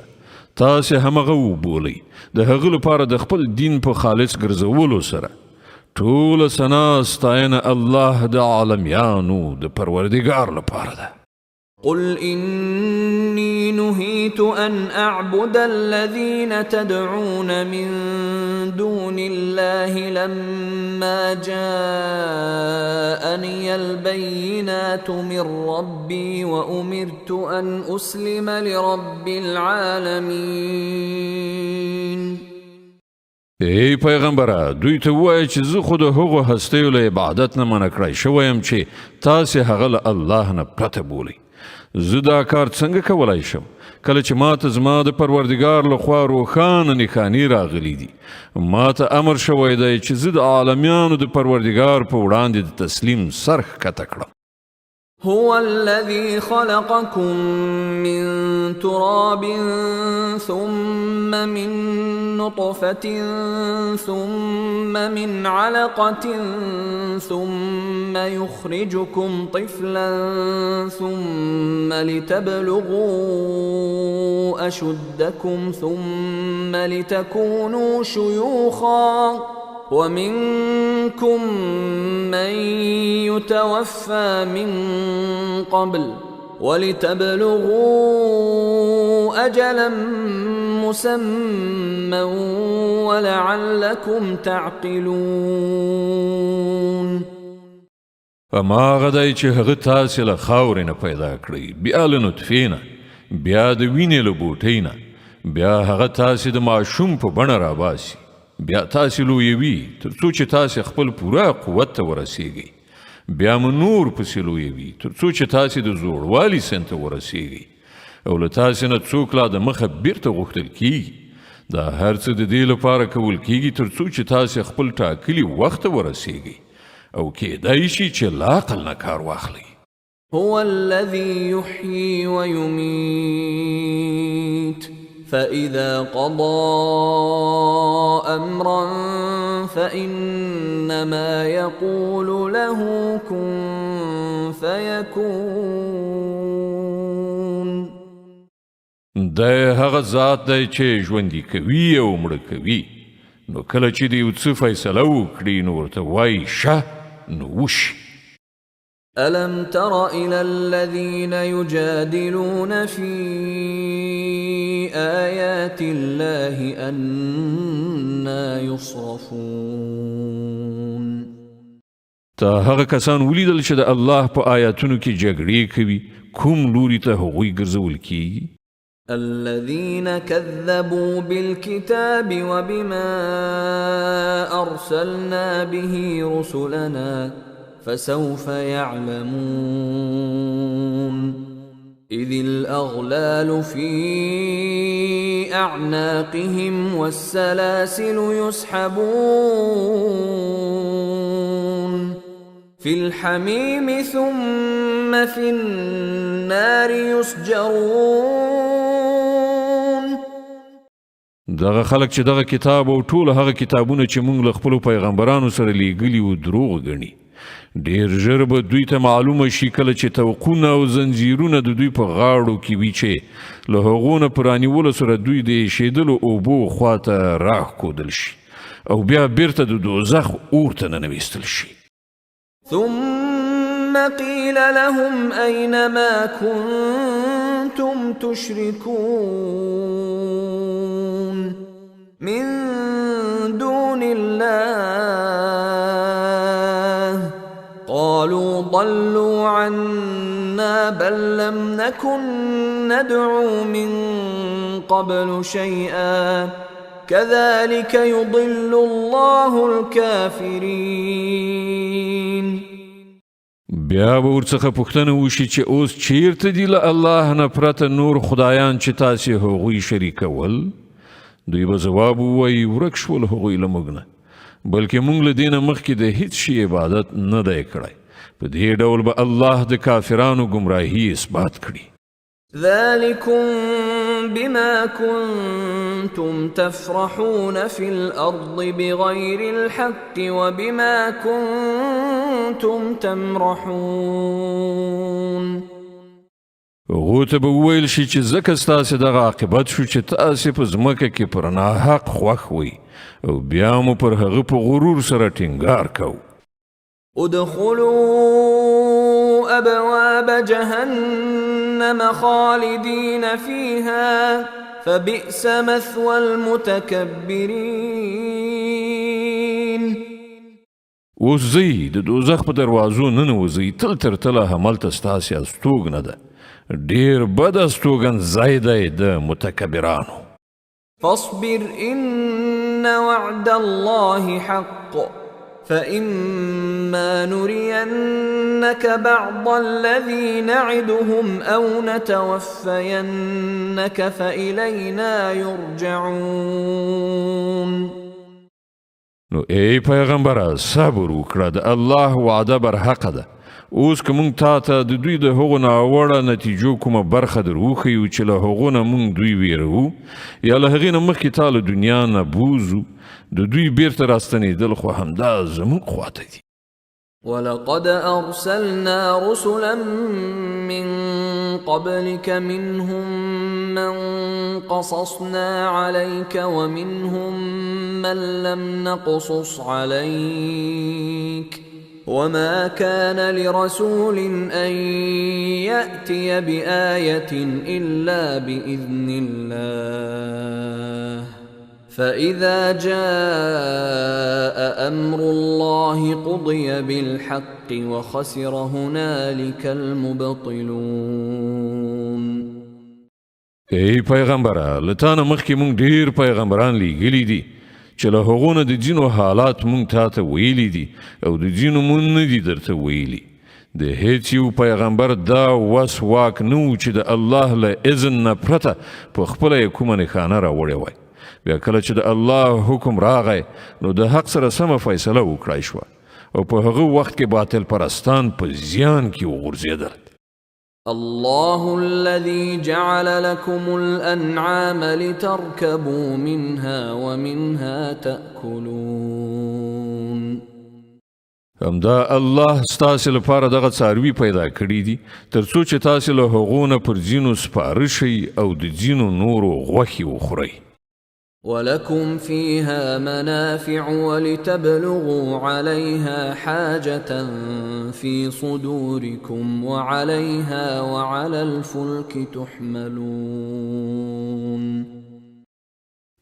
تاسې همغه وبولئ، د هغه لپاره د خپل دین په خالص ګرځولو سره ټول ثنا ستاینه الله د عالمیانو د پروردګار لپاره ده. قل إني نهيت أن أعبد الذين تدعون من دون الله لما جاءني البينات من ربي وأمرت أن أسلم لرب العالمين. ای پیغمبره، دوی ته ووایه چې زه خو د هغو هستیو له عبادت نه منع کړی شوی یم چې تاسې هغه له الله نه پرته بولئ. زه دا کار څنګه کولای شم کله چې ماته زما د پروردګار لخوا روښانه نښانې راغلي دي. ماته امر شوی دی چې زه د عالمیانو د پروردګار په وړاندې د تسلیم سر ښکته کړم. هو الذي خلقكم من تراب ثم من نطفة ثم من علقة ثم يخرجكم طفلا ثم لتبلغوا أشدكم ثم لتكونوا شيوخا ومنكم من يتوفى من قبل ولتبلغوا أجلا مسمى ولعلكم تعقلون. اما غدای چې هغه تاسې له خاورې نه پیدا کړی، بیا له نطفې نه، بیا د وینې له بوټۍ نه، بیا هغه تاسې د ماشوم په بڼه راباسي، بیا تاسې لویوي تر څو چې تاسې خپل پوره قوت ته ورسیږئ، بیا مو نور پسې لویوي تر څو چې تاسې د زوړوالي سن ته ورسیږئ، او له تاسې نه څوک لا د مخه بیرته غوښتل کیږي. دا هر څه د دې لپاره کول کیږي تر څو چې تاسې خپل ټاکلي وخت ته ورسیږئ او کېدای شي چې له عقل نه کار واخلئ. هو الذي يحيي ويميت فإذا قضى أمرا فإنما يقول له كن فيكون. دا هغه ذات دی چې ژوندي کوي او مړه کوي، نو کله چې د یو څه فیصله وکړي نو ورته وایي شه نو وشي. ألم تر إلى الذين يجادلون في آيات الله أنا يصرفون. تا هغه کسان ولیدل چې د الله په آیاتونو کې جګړې کوي، کوم لوري ته هغوی ګرځول کیږي؟ الذين كذبوا بالكتاب وبما أرسلنا به رسلنا فسوف يعلمون. إذ الأغلال في أعناقهم والسلاسل يسحبون في الحميم ثم في النار يسجرون. دغه خلک چې دغه کتاب او ټول هغه کتابونه چې موږ له خپلو پیغمبرانو سره لیږلي وو دروغ ګڼي، ډیر ژر به دوی ته معلومه شي کله چې توقونه او زنځیرونه د دوی په غاړو کې وي چې له هغو نه په رانیولو سره دوی د ایشېدلو اوبو خواته راښکودل شي او بیا بیرته د دوزخ اور ته ننویستل شي. ثم قيل لهم أين ما كنتم تشركون من دون الله قالوا ضلوا عنا بل لم نكن ندعو من قبل شيئا كذلك يضل الله الكافرين. بیا به ورڅخه پوښتنه وشي چې اوس چیرته دي له الله نه پرته نور خدایان چې تاسې هغوی شریکول؟ دوی به ځواب ووایي ورک شول هغوی له موږ نه، بلکې موږ له دې نه مخکې د هیڅ شي عبادت نه دی کړی. په دې ډول به الله د کافرانو ګمراهي اثبات کړي. ذلكم بما كنتم تفرحون في الأرض بغير الحق وبما كنتم تمرحون. هغو ته به وویل شي چې ځکه ستاسې دغه عاقبت شو چې تاسې په ځمکه کې پر ناحق خوښ وئ او بیا مو پر هغه په غرور سره ټینګار کوو. ادخلوا أبواب جهنم خالدين فيها فبئس مثوى المتكبرين. اوس ځئ د دوزخ په دروازو ننوځئ، تل تر تله هملته ستاسې استوګنه ده، ډیر بد استوګن ځای دی د متکبرانو. فاصبر إن وعد الله حق فإما نرينك بعض الذي نعدهم أو نتوفينك فإلينا يرجعون. نو ای پیغمبره صبر وکړه د الله وعده بر حق ده. اوس که مونږ تا ته د دوی د هغو ناوړه نتیجو کومه برخه در وښیو چې له هغو نه مونږ دوی ویروو یا له هغې نه مخکې تا له دنیا نه بوزو د دوی بیرته راستنېدل خو همدا زموږ خواته دي. ولقد أرسلنا رسلا من قبلك منهم من قصصنا عليك ومنهم من لم نقصص عليك وما كان لرسول أن يأتي بآية إلا بإذن الله فإذا جاء أمر الله قضي بالحق وخسر هنالك المبطلون. ای پیغمبره لتانه مخکې مونږ ډیر پیغمبران لیږلي دي چې له هغو نه د ځینو حالات مونږ تا ته ویلي دي او د ځینو مونږ نه دي درته ویلي. د هیڅ یو پیغمبر دا وس واک نه و چې د الله له اذن نه پرته په خپله یې کومه نښانه راوړې وای. بیا کله چې د الله حکم راغی نو د حق سره سمه فیصله وکړای شوه او په هغه وخت کې باطل پرستان په زیان کې وغورځېدل. الله الذي جعل لكم الأنعام لتركبوا منها ومنها تأكلون. همدا الله ستاسې لپاره دغه څاروي پیدا کړي دي تر څو چې تاسې له هغو نه پر ځینو سپاره شئ او د ځینو نورو غوښې وخورئ. ولكم فيها منافع ولتبلغوا عليها حاجة في صدوركم وعليها وعلى الفلك تحملون.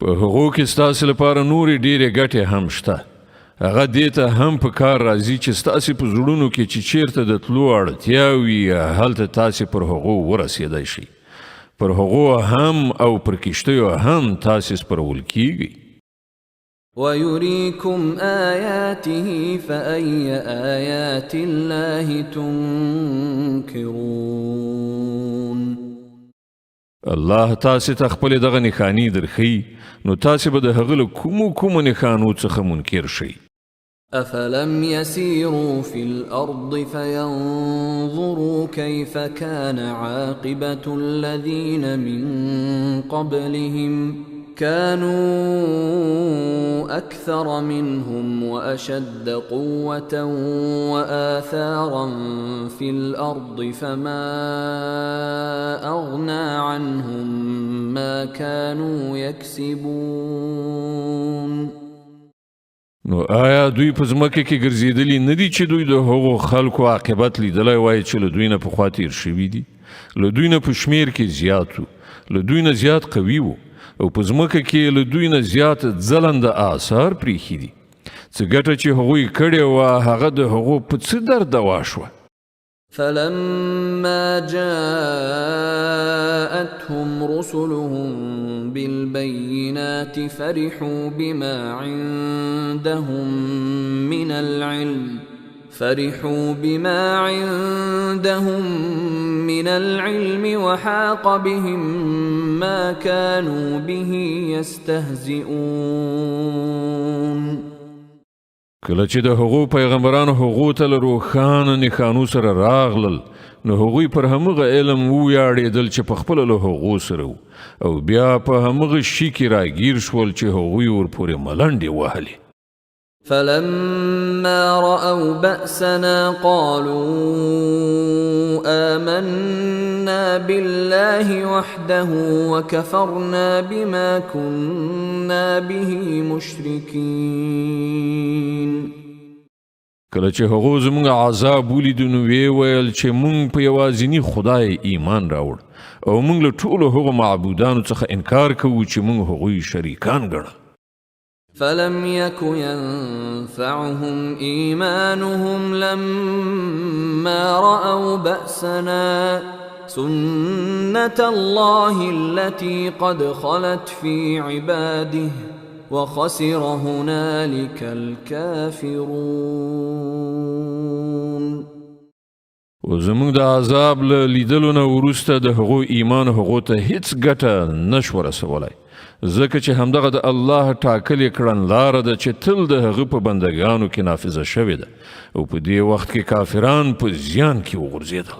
په هغو کې ستاسې لپاره نورې ډېرې ګټې هم شته. هغه دې ته هم په کار راځي چې ستاسې په زړونو کې چې چیرته د تلو اړتیا وي هلته تاسې پر هغو ورسېدی شئ. پر هغو هم او پر کشتیو هم تاسې سپرول کیږي. ويريكم آياته فأي آيات الله تنكرون. الله تاسې ته خپلې دغه نښانې درښیي نو تاسې به د هغه له کومو نښانو څخه منکر شئ. أفلم يسيروا في الأرض فينظروا كيف كان عاقبة الذين من قبلهم كانوا أكثر منهم وأشد قوة وآثارا في الأرض فما أغنى عنهم ما كانوا يكسبون. نو آیا دوی په ځمکه کې ګرځېدلي نه دي چې دوی د هغو خلکو عاقبت لیدلی وای چې له دوی نه پخوا تیر شوي دي؟ له دوی نه په شمیر کې زیات وو، له دوی نه زیات قوي وو او په ځمکه کې له دوی نه زیات ځلنده آثار پریښي دي. څه ګټه چې هغوی کړې وه هغه د هغو په څه دردوا شوه. فلما جاءتهم رسلهم بالبينات فرحوا بما عندهم من العلم وحاق بهم ما كانوا به يستهزئون. کله چې د هغو پیغمبرانو هغو ته له روښانه نښانو سره راغلل نو هغوی پر همغه علم وویاړېدل چې په خپله له هغو سره و او بیا په همغه شي کې راګیر شول چې هغوی ورپورې ملنډې وهلې. فلما رأوا بأسنا قالوا آمنا بالله وحده وكفرنا بما كنا به مشركين. کله چې هغو زموږ عذاب ولیدو نو ویې ویل چې موږ په یوازیني خدای ایمان راوړ او موږ له ټولو هغو معبودانو څخه انکار کوو چې موږ هغوی شریکان ګڼل. فلم يك ينفعهم إيمانهم لما رأوا بأسنا سنة الله التي قد خلت في عباده وخسر هنالك الكافرون. وزمونږ د عذاب له لیدلو نه وروسته د هغو ایمان هغو ته هیڅ ګټه نشو رسولی، ځکه چې همدغه د الله ټاکلې کړنلاره ده چې تل د هغه په بندګانو کې نافذه شوې ده، او په دې وخت کې کافران په زیان کې وغورځېدل.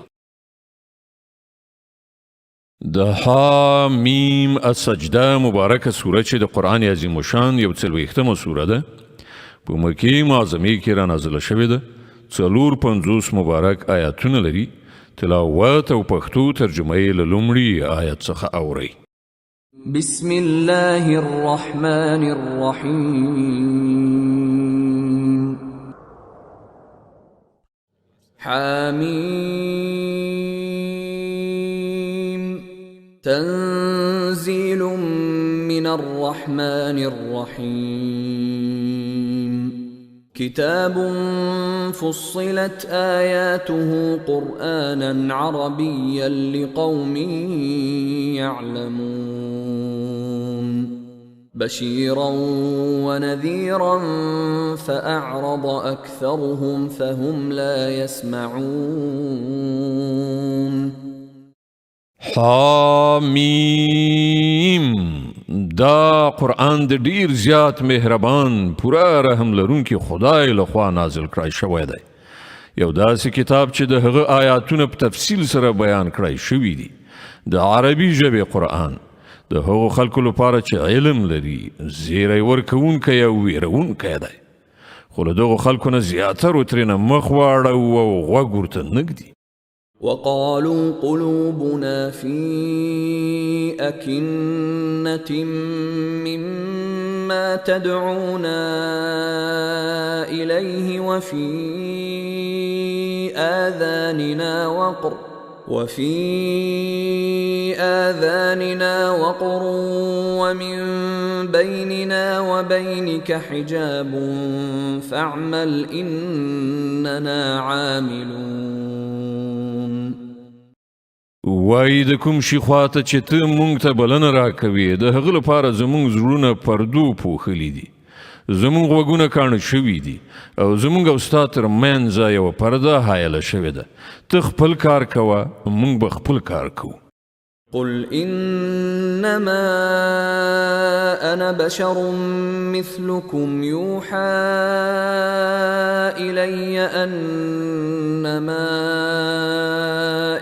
د حامیم السجده مبارکه سوره چې د قرآن عظیم الشان یو 40مه سوره ده، په مکې معظمې کې را نازله شوې ده، 450 مبارک آیاتونه لري. تلاوت او پښتو ترجمه یې له لومړي آیت څخه اورئ. بسم الله الرحمن الرحیم. حامیم تنزیل من الرحمن الرحیم. كتاب فصلت آياته قرآنا عربيا لقوم يعلمون بشيرا ونذيرا فأعرض أكثرهم فهم لا يسمعون. حامیم دا قرآن د ډیر زیات مهربان پوره رحم لرونکي خدای لخوا نازل کړای شوی دی، یو داسې کتاب چې د هغه آیاتونه په تفصیل سره بیان کړای شوي دي. د عربي ژبې قرآن د هغو خلکو لپاره چې علم لري زیری ورکوونکی او ویرونکی دی، خو له دغو خلکو نه زیاترو ترېنه مخ واړه او غوږ ورته نږدي. وقالوا قلوبنا في أكنة مما تدعونا إليه وفي آذاننا وقر ومن بيننا وبينك حجاب فاعمل إننا عاملون. وای د کوم شي خواته چې ته مونږ ته بلنه راکوې د هغه لپاره زمونږ زړونه پردو پوښلي دي، زمونږ غوږونه کاڼه شوي دي، او زمونږ او ستا تر منځه یوه پرده حایله شوې ده. ته خپل کار کوه، مونږ به خپل کار کوو. قل إنما أنا بشر مثلكم يوحى إلي أنما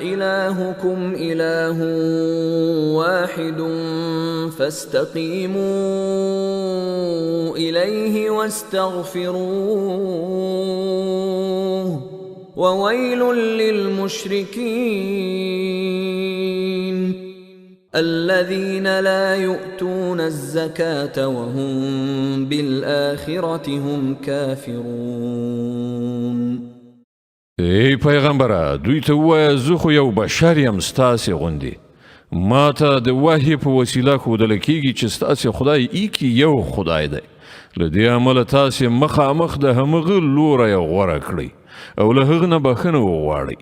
إلهكم إله واحد فاستقيموا إليه واستغفروه وويل للمشركين الذين لا يؤتون الزكاة وهم بالآخرة هم كافرون. ای پیغمبره دوی ته ووایه زه خو یو بشر یم ستاسې غوندې، ما ته د وحی په وسیله ښودله کیږي چې ستاسې خدای ایکي یو خدای دی، له دې امله تاسې مخامخ د همغه لوری غوره کړئ او له هغه نه بخښنه وغواړئ.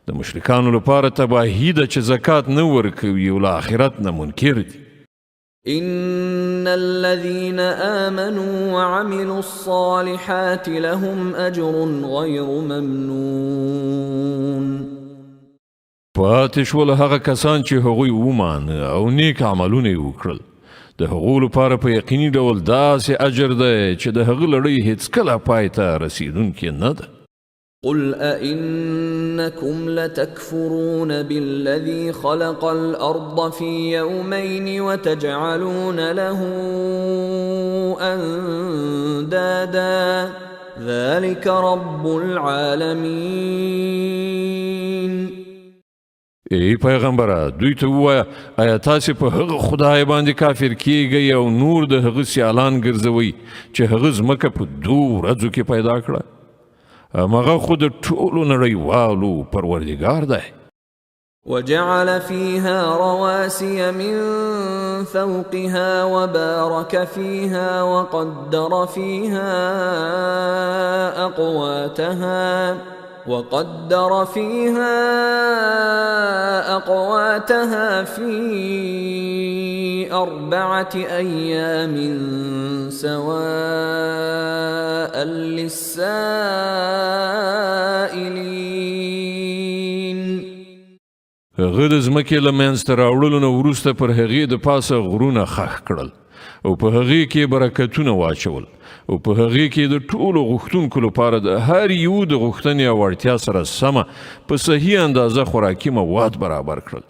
د مشرکانو لپاره تباهي ده چې زکات نه ورکوي او له آخرت نه منکر دي. إن الذين آمنوا وعملوا الصالحات لهم أجر غير ممنون. پاتې شول هغه کسان چې هغوی ومانه او نیک عملونه یې وکړل، د هغو لپاره په یقیني ډول داسې اجر دی چې د هغه لړۍ هیڅکله پای ته رسیدونکې نه ده. قل أئنكم لتكفرون بالذي خلق الأرض في يومين وتجعلون له أندادا ذلك رب العالمين. ای پیغمبره دوی ته ووایه آیا تاسې په هغه خدای باندې کافر کیږئ او نور د هغه سیالان ګرځوئ چې هغه ځمکه په 2 ورځو کې پیدا کړه؟ همغه خو د ټولو نړیوالو پروردګار دی. وجعل فيها رواسي من فوقها وبارك فيها وقدر فيها أقواتها وقدر فيها أقواتها في 4 أيام سواء للسائلين. هغه د ځمکې له منځته راوړلو نه وروسته پر هغې د پاسه غرونه خښ کړل او په هغې کې برکتونه واچول او په هغې کې د ټولو غوښتونکو لپاره د هر یو د غوښتنې او اړتیا سره سمه په صحیح اندازه خوراکي مواد برابر کړل.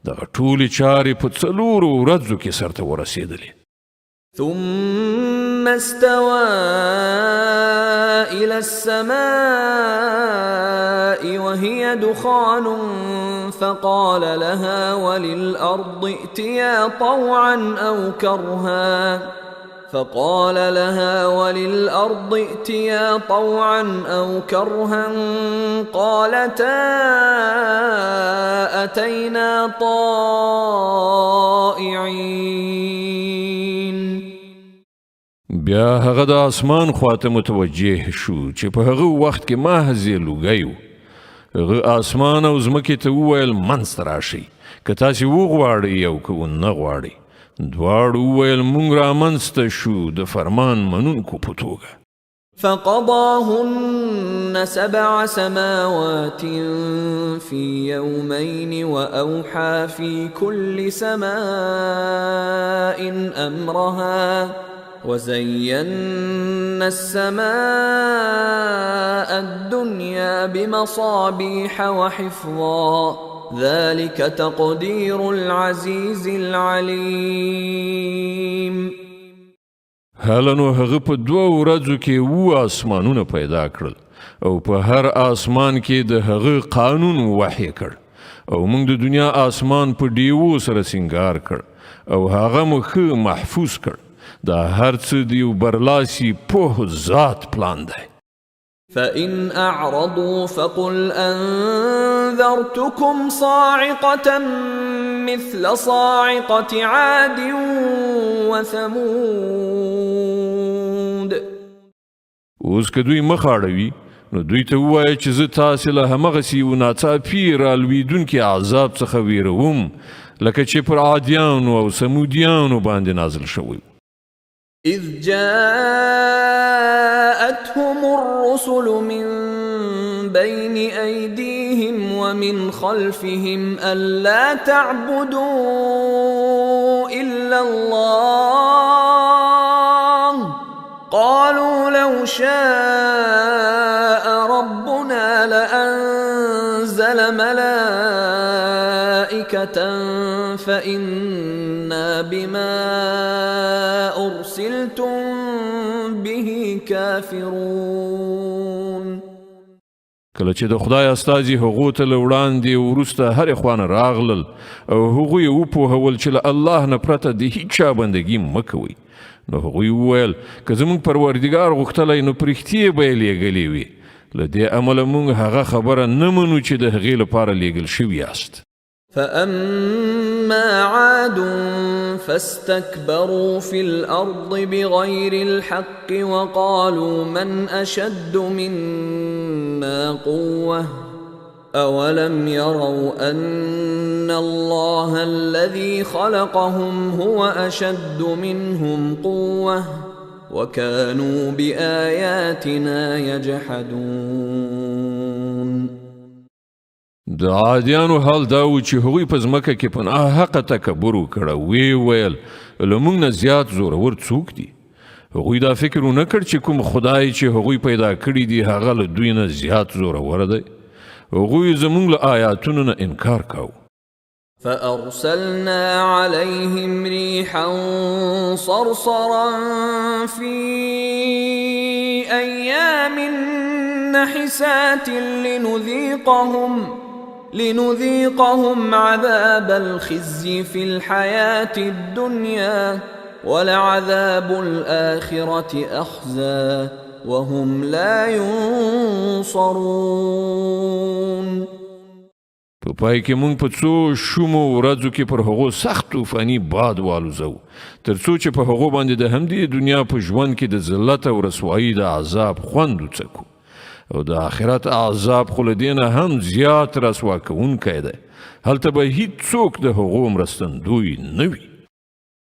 دغه ټولې چارې په 4 ورځو کې سرته ورسېدلې. ثم استوى إلى السماء وهي دخان فقال لها وللأرض ائتيا طوعا أو كرها قالتا أتينا طائعين. بیا هغه د اسمان خواته متوجه شو چې په هغه وخت کې محض یې لوګی و. هغه اسمان او ځمکې ته وویل منځته راشئ که تاسې وغواړئ او که ونه غواړئ. دواړو وویل موږ رامنځته شو د فرمان منونکو په توګه. فقضاهن 7 سماوات في يومين وأوحى في كل سماء أمرها وزينا السماء الدنيا بمصابيح وحفظا ذلك تقدير العزيز العليم. هلنو هغه په 2 ورځو کې 7 آسمانونه پیدا کړل او په هر آسمان کې د هغه قانون وحی کړ او موږ د دنیا آسمان په ډیوو سره سنگار کړ او هغه مخ محفوظ کړ. دا هر څه د یو برلاسي په ذات پلان دی. فإن أعرضوا فقل أنذرتكم صاعقة مثل صاعقة عاد وثمود. اوس که دوی مخ اړوي نو دوی ته ووایه چې زه تاسې له همغسې یو ناڅاپي رالویدونکي عذاب څخه ویروم لکه چې پر عادیانو او سمودیانو باندې نازل شوی. إذ جاءتهم الرسل من بين أيديهم ومن خلفهم ألا تعبدوا إلا الله قالوا لو شاء ربنا لأنزل ملائكة فإنا بما أرسلتم به كافرون. کله چې د خدای استازي هغو ته له وړاندې وروسته هرې خوانه راغلل او هغوی یې وپوهول چې له الله نه پرته د هیڅ چا بندګي مه کوئ نو هغوی وویل که زموږ پروردګار غوښتلی نو په رښتیا به یې لیږلې وي. له دې امله موږ هغه خبره نه منو چې د هغې لپاره لیږل شوي یاست. فأما عاد فاستكبروا في الأرض بغير الحق وقالوا من أشد منا قوة أولم يروا أن الله الذي خلقهم هو أشد منهم قوة وكانوا بآياتنا يجحدون. د عادیانو حال دا و چې هغوی په ځمکه کې په ناحقه تکبر وکړه. وی ویل له موږ نه زیات زورور څوک دي؟ هغوی دا فکر ونه کړ چې کوم خدای چې هغوی پیدا کړي دي هغه له دوی نه زیات زورور دی. هغوی زموږ له آیاتونو نه انکار کاوه. فأرسلنا عليهم ريحا صرصرا في أيام نحسات لنذيقهم عذاب الخزي في الحياة الدنيا ولعذاب الآخرة أخزى وهم لا ينصرون. په پای کې موږ په څو شومو ورځو کې پر هغو سخت طوفاني باد والوزو تر څو چې په هغو باندې د همدې دنیا په ژوند کې د ذلت او رسوایي د عذاب خوند وڅکو. او د آخرت عذاب خو له دې نه هم زیات رسوا کوونکی دی. هلته به هیڅوک د هغو مرستندوی نه وي.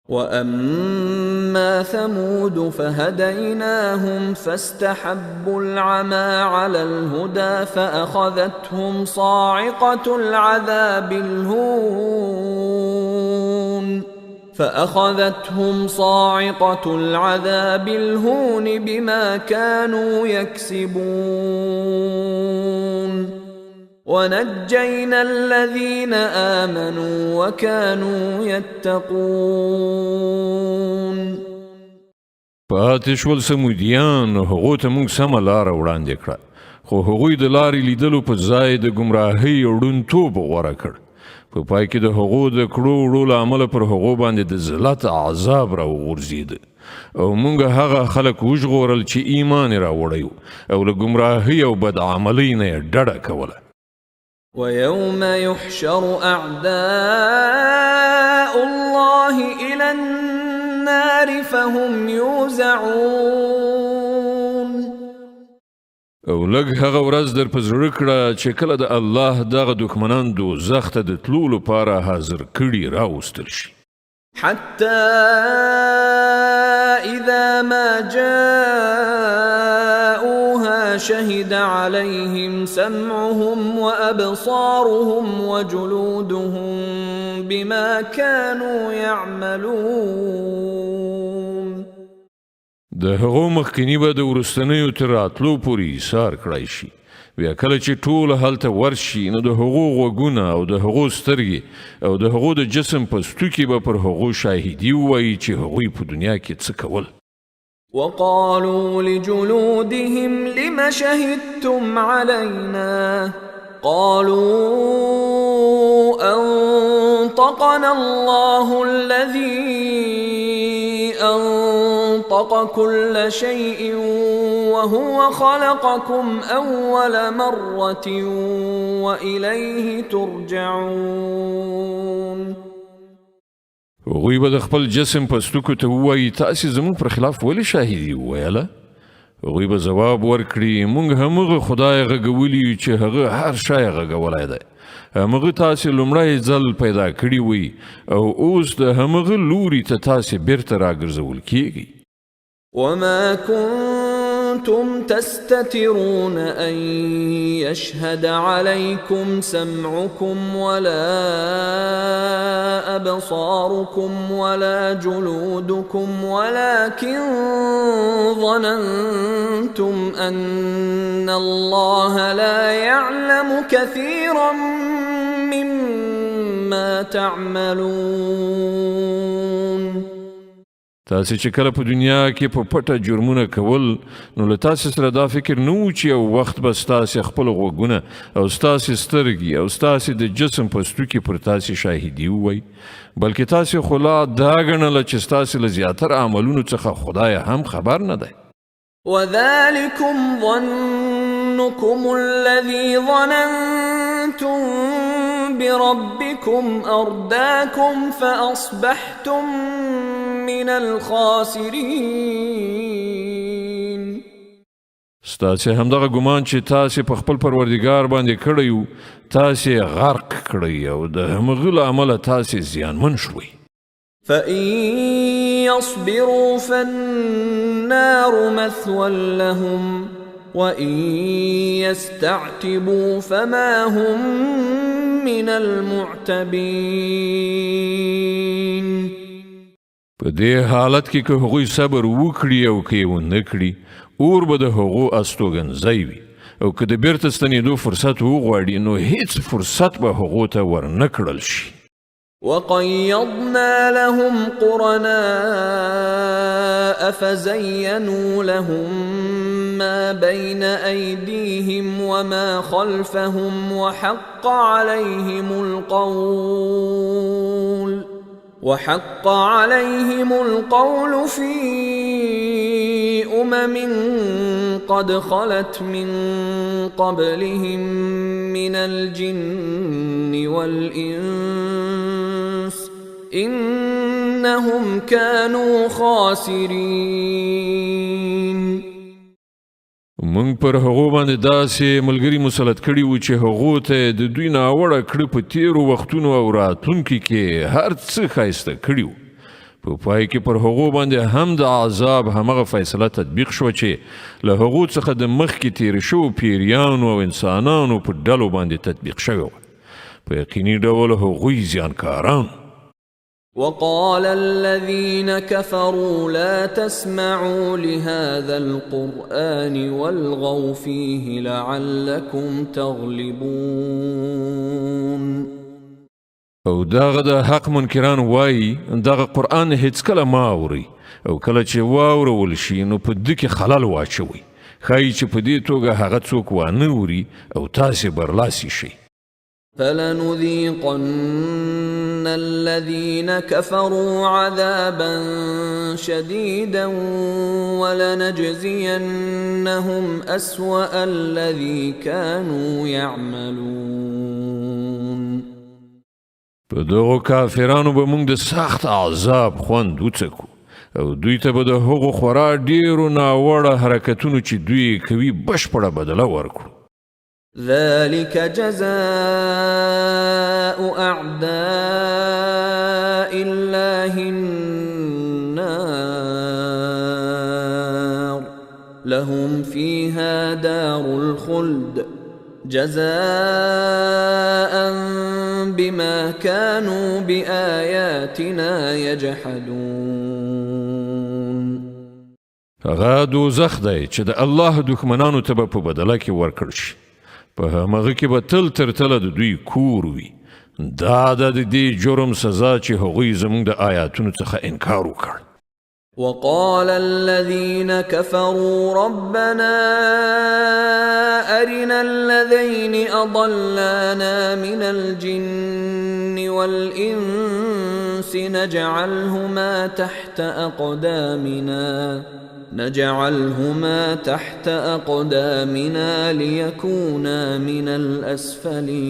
وأما ثمود فهديناهم فاستحبوا العمى على الهدى فأخذتهم صاعقة العذاب الهون بما كانوا يكسبون ونجينا الذين آمنوا وكانوا يتقون. پاتې شول سمودیان، هغو ته موږ سمه لاره وړاندې کړه، خو هغوی د لارې لیدلو په ځای د ګمراهۍ ړوندتوب غوره کړ. په پای کې د هغو د کړو وړو له امله پر هغو باندې د ذلت عذاب راوغورځېده او موږ هغه خلک وژغورل چې ایمان یې راوړی او له ګمراهۍ او بدعملۍ نه یې ډډه کوله. ويوم يحشر أعداء الله إلى النار فهم يوزعون. او لږ هغه ورځ در په زړه کړه چې کله د الله دغه دښمنان دوزخ ته د تلو لپاره حاضر کړي راوستل شي. حتى إذا ما جاءوها شهد عليهم سمعهم وأبصارهم وجلودهم بما كانوا يعملون. د هغو مخکینی به د وروستنیو تر راتلو پورې ایثار کړی شي. بیا کله چې ټول هلته ورشي نو د هغو غوږونه او د هغو سترګې او د هغو د جسم په ستوکي به پر هغو شاهدي ووایي چې هغوی په دنیا کې څه کول. وقالوا لجلودهم لم شهدتم علينا قالوا أنطقنا الله الذي أنطق كل شيء وهو خلقكم أول مرة وإليه ترجعون. هغوی به د خپل جسم په ستوکو ته ووایي تاسې زموږ پر خلاف ولې شاهدي وویله؟ هغوی به ځواب ورکړي موږ همغه خدای غږولی چې هغه هر شی غږولی دی. همغه تاسې لومړی ځل پیدا کړي وي او اوس د همغه لوري ته تاسې بیرته راګرځول کیږي. وما كنتم تستترون أن يشهد عليكم سمعكم ولا أبصاركم ولا جلودكم ولكن ظننتم أن الله لا يعلم كثيرا مما تعملون. تاسې چې کله په دنیا کې په پټه جرمونه کول نو له تاسې سره دا فکر نه و چې یو وخت به ستاسې خپل غوږونه او ستاسې سترګې او ستاسې د جسم په ستوکي پر تاسې شاهدي ووایي، بلکې تاسې خو لا دا ګڼله چې ستاسې له زیاتره عملونو څخه خدای هم خبر نه دی. وذلكم ظنكم الذي ظننتم بربكم أرداكم فأصبحتم من الخاسرين. ستاسې همدغه ګمان چې تاسې په خپل پروردګار باندې کړی و تاسې غرق کړی او د همغه له امله تاسې زیانمن شوئ. فإن يصبروا فالنار مثوى لهم وإن يستعتبوا فما هم من المعتبين. په دې حالت کې که هغوی صبر وکړي او که یې ونه کړي اور به د هغو استوګنځی وي او که د بیرته ستنېدو فرصت وغواړي نو هیڅ فرصت به هغو ته ورنه کړل شي. وقيضنا لهم قرناء فزينوا لهم ما بين أيديهم وما خلفهم وحق عليهم القول في قد خلت من قبلهم من الجن والإنس إنهم كانوا خاسرين. مونږ پر هغو باندې داسې ملګري مسلط کړي وو چې هغو ته د دوی ناوړه کړه په تیرو وختونو او راتلونکي کې هر څه ښایسته کړي وو. په پای کې پر هغو باندې هم د عذاب همغه فیصله تطبیق شو چې له هغو څخه د مخکې تیر شوو پیریانو او انسانانو په ډلو باندې تطبیق شوی وه. په یقیني ډول هغوی زیانکاران. وقال الذين كفروا لا تسمعوا لهذا القرآن والغوا فيه لعلكم تغلبون. او داغه د حق منکران وایي دغه قرآن هیڅ کله ما اوري او کله چې واورول شي نو په دې کې خلل واچوي. ښایي چې په دې توګه هغه څوک وانه اوري او تاسې برلاسي شئ. فلنذيقن الذين كفروا عذابا شديدا ولنجزينهم أسوأ الذي كانوا يعملون. په دغو کافرانو به موږ د سخت عذاب خوند وڅکو او دوی ته به د هغو خورا ډیرو ناوړه حرکتونو چې دوی کوي بشپړه بدله ورکړو. ذلك جزاء أعداء الله النار لهم فيها دار الخلد جزاء بما كانوا بآياتنا يجحدون. هغه دوزخ دی چې د الله دښمنانو ته به په بدله کې ورکړل شي. په همغه کې به تل تر تله د دوی کور وي. دا د دې جرم سزا چې هغوی زموږ د آیاتونو څخه انکار وکړ. وقال الذين كفروا ربنا أرنا الذين أضلانا من الجن والإنس نجعلهما تحت أقدامنا ليكونا من الأسفلين.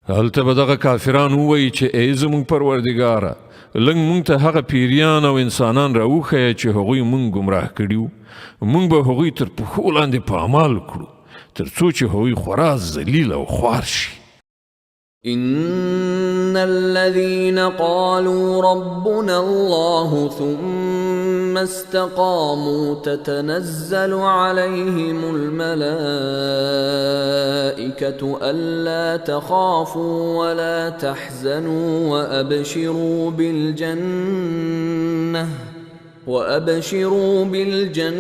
هلته به دغه کافران ووایي چې ای زموږ پروردګاره لږ موږ ته هغه پیریان او انسانان راوښیه چې هغوی موږ ګمراه کړي وو. موږ به هغوی تر پښو لاندې پامال کړو تر څو چې هغوی خورا ذلیل او خوار شي. إن الذين قالوا ربنا الله ثم استقاموا تتنزل عليهم الملائكة ألا تخافوا ولا تحزنوا وأبشروا بالجنة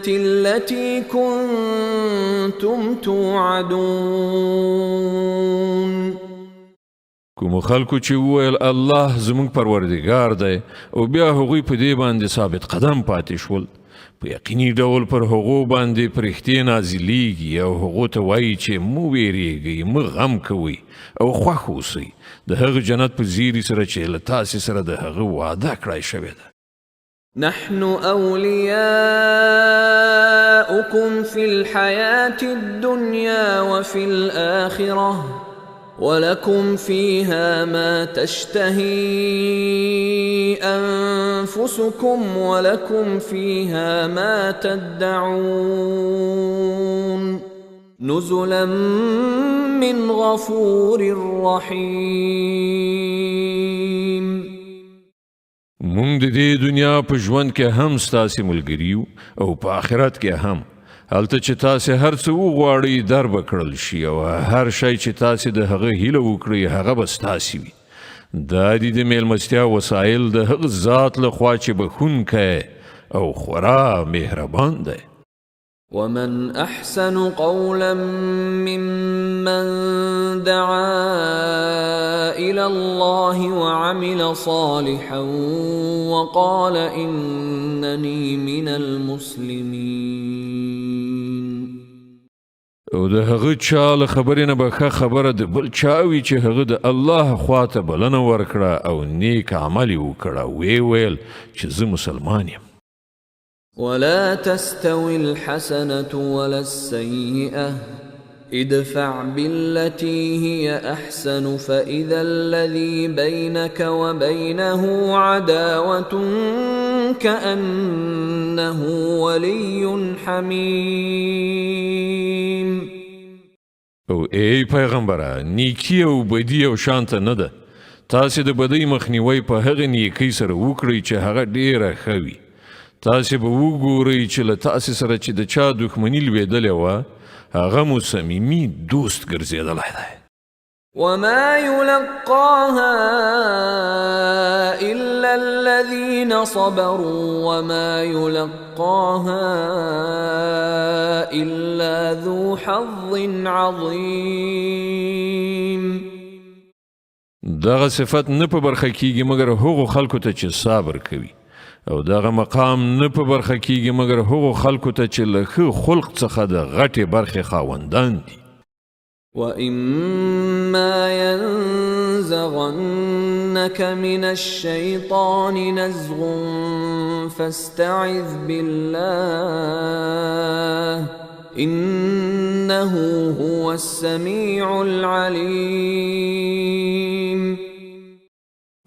التي كنتم توعدون. کوم خلکو چې وویل الله زموږ پروردګار دی او بیا هغوی په دې باندې ثابت قدم پاتې شول، په یقیني ډول پر هغو باندې فرښتې نازلیږي او هغو ته وایي چې مو ویریږئ، مه غم کوئ او خوښ اوسئ د هغه جنت په زیري سره چې له تاسې سره د هغه وعده کړی شوې ده. نحن أولياؤكم في الحياة الدنيا وفي الآخرة ولكم فيها ما تشتهي أنفسكم ولكم فيها ما تدعون نزلا من غفور رحيم. مونږ د دې دنیا په ژوند کې هم ستاسې ملګري او په آخرت کې هم. هلته چې تاسې هر څه وغواړئ در به کړل شي او هر شی چې تاسې د هغه هیله وکړئ هغه به ستاسې وي. دا دي د میلمستیا وسایل د هغه ذات لخوا چې بخښونکی او خورا مهربان دی. ومن أحسن قولا ممن دعا إلى الله وعمل صالحا وقال إنني من المسلمين. او د هغه چا له خبرې نه به ښه خبره د بل چا وي چې هغه د الله خواته بلنه ورکړه او نیک عمل یې وکړه، ویې ویل چې زه مسلمان یم. ولا تستوي الحسنة ولا السيئة ادفع بالتي هي أحسن فإذا الذي بينك وبينه عداوة كأنه ولي حميم. او ای پیغمبره نیکی او بدی او شانته نه ده. تاسې د بدۍ مخنیوی په هغه نیکۍ سره وکړئ چې هغه ډیره ښه وي. تاسې به وګورئ چې له تاسې سره چې د چا دښمني لوېدلې وه هغه مو صمیمي دوست ګرځېدلی دی. وما يلقاها إلا الذين صبروا وما يلقاها إلا ذو حظ عظيم. دغه صفت نه په برخه کیږي مګر هغو خلکو ته چې صبر کوي او دغه مقام نه په برخه کیږي مګر هغو خلکو ته چې له ښه خلق څخه د غټې برخې خاوندان دي. وَإِمَّا يَنزَغَنَّكَ مِنَ الشَّيْطَانِ نَزْغٌ فَاسْتَعِذْ بِاللَّهِ إِنَّهُ هُوَ السَّمِيعُ الْعَلِيمُ.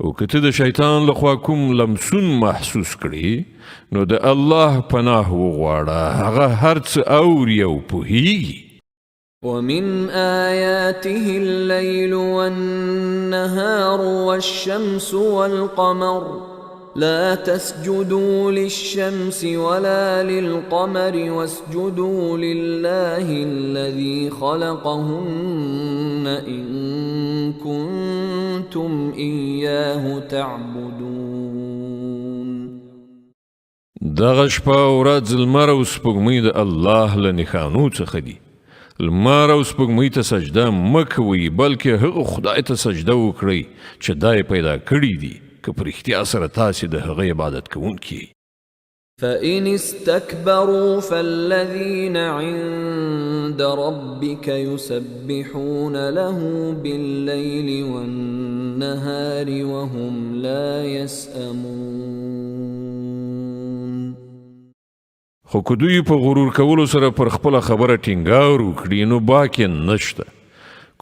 او که ته د شیطان لخوا کوم لمسون محسوس کړي نو د الله پناه وغواړه هغه هر څه اوري او پوهیږي. ومن آياته الليل والنهار والشمس والقمر لا تسجدوا للشمس ولا للقمر واسجدوا لله الذي خلقهن إن كنتم إياه تعبدون. دغه شپه او ورځ لمر او سپوږمۍ د الله له نښانو څخه دي. لمر او سپوږمۍ ته سجده مه کوئ بلکې هغه خدای ته سجده وکړئ چې دا یې پیدا کړي دي که په رښتیا سره تاسې د هغه عبادت کوونکي یئ. فإن استكبروا فالذين عند ربك يسبحون له بالليل والنهار وهم لا يسأمون. خو که دوی په غرور کولو سره پر خپله خبره ټینګار وکړي نو باک یې نشته.